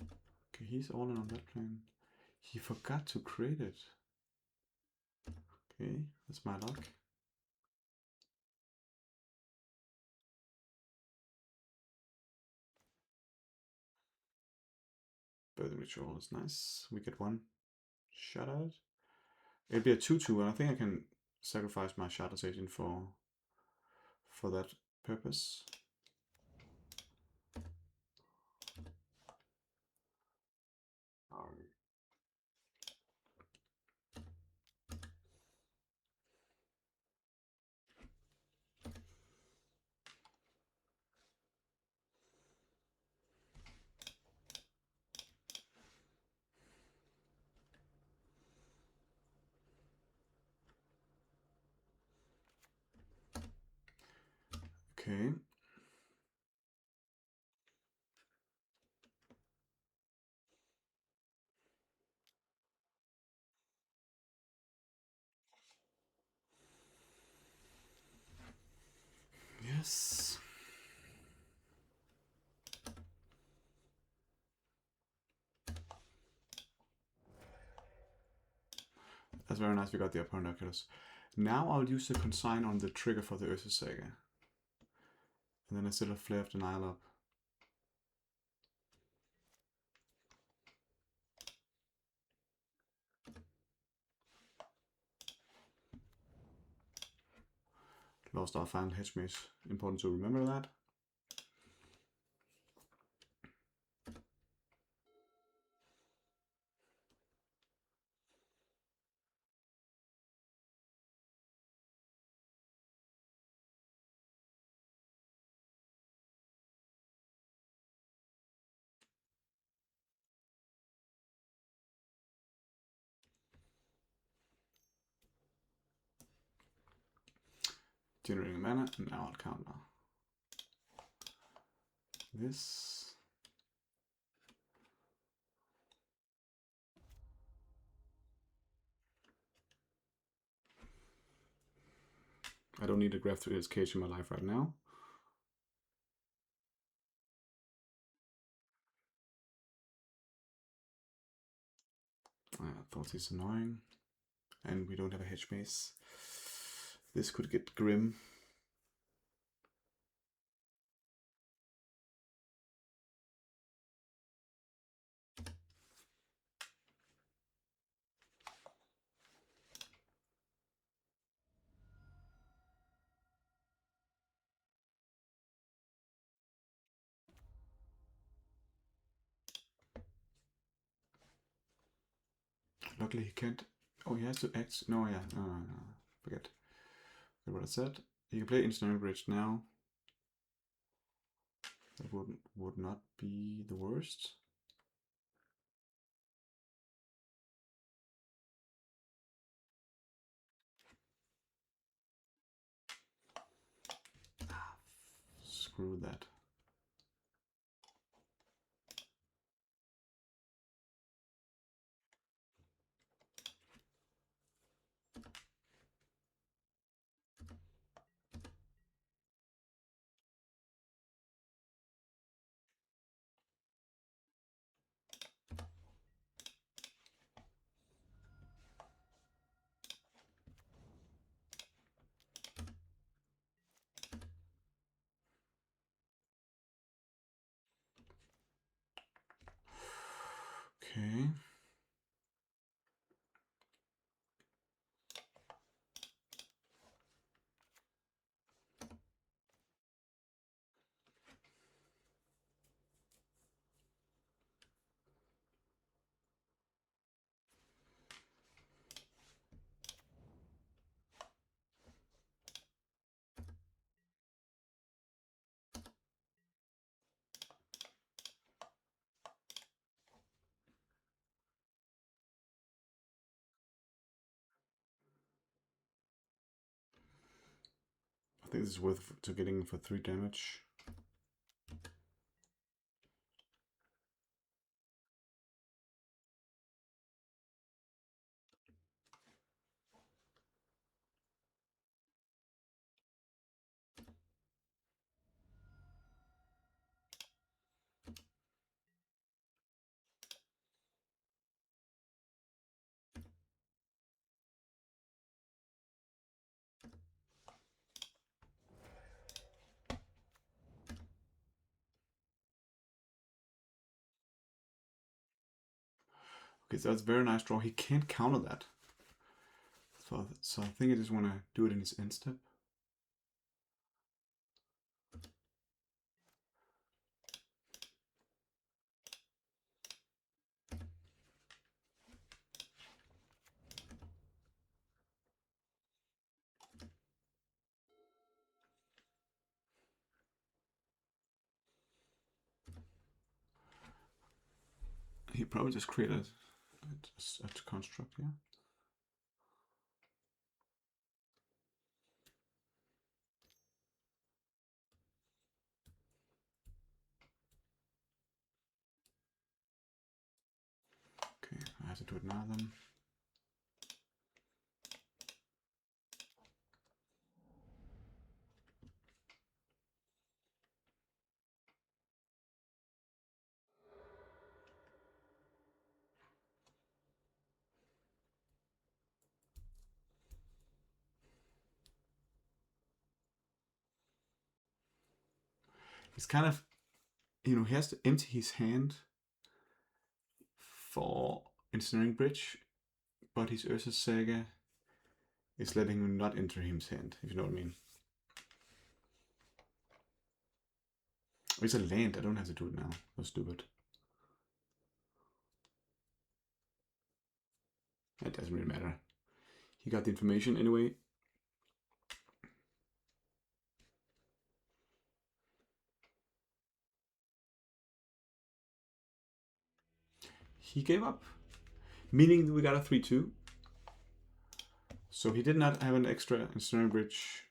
Okay, he's all in on that plan. He forgot to create it. Okay, that's my luck. Birthing Ritual is nice. We get one shot at it. It'd be a 2-2, and I think I can sacrifice my Shardless Agent for that purpose. Okay. Yes. That's very nice. We got the opponent Oculus. Now I'll use the consign on the trigger for the Ursa Saga. And then I still have Flare of Denial up. Lost our final hedge maze. Important to remember that. Generating mana, and now I'll counter this. I don't need a graph 3 cage in my life right now. I thought it's annoying. And we don't have a hedge mace. This could get grim. Luckily he can't. Oh, he has to X. No, yeah, no. Forget what I said. You can play Ensnaring Bridge now. That would not be the worst. Screw that. Okay. I think this is worth to getting for 3 damage. Okay, so that's a very nice draw. He can't counter that. So I think I just want to do it in his end step. He probably just created a construct, yeah. Okay, I have to do it now then. He's kind of, you know, he has to empty his hand for Ensnaring Bridge, but his Urza's Saga is letting him not enter his hand, if you know what I mean. It's a land, I don't have to do it now. That's stupid. It doesn't really matter. He got the information anyway. He gave up, meaning that we got a 3-2. So he did not have an extra Ensnaring Bridge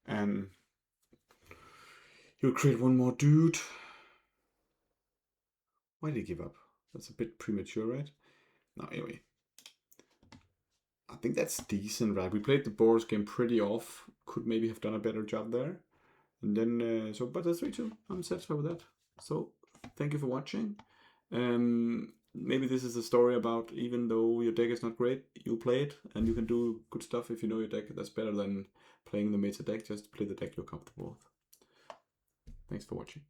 and he'll create one more dude. Why did he give up? That's a bit premature, right? No, anyway. I think that's decent, right? We played the Boros game pretty off. Could maybe have done a better job there. And then, but that's 3-2. I'm satisfied with that. So, thank you for watching. Maybe this is a story about, even though your deck is not great, you play it and you can do good stuff if you know your deck. That's better than playing the meta deck. Just play the deck you're comfortable with. Thanks for watching.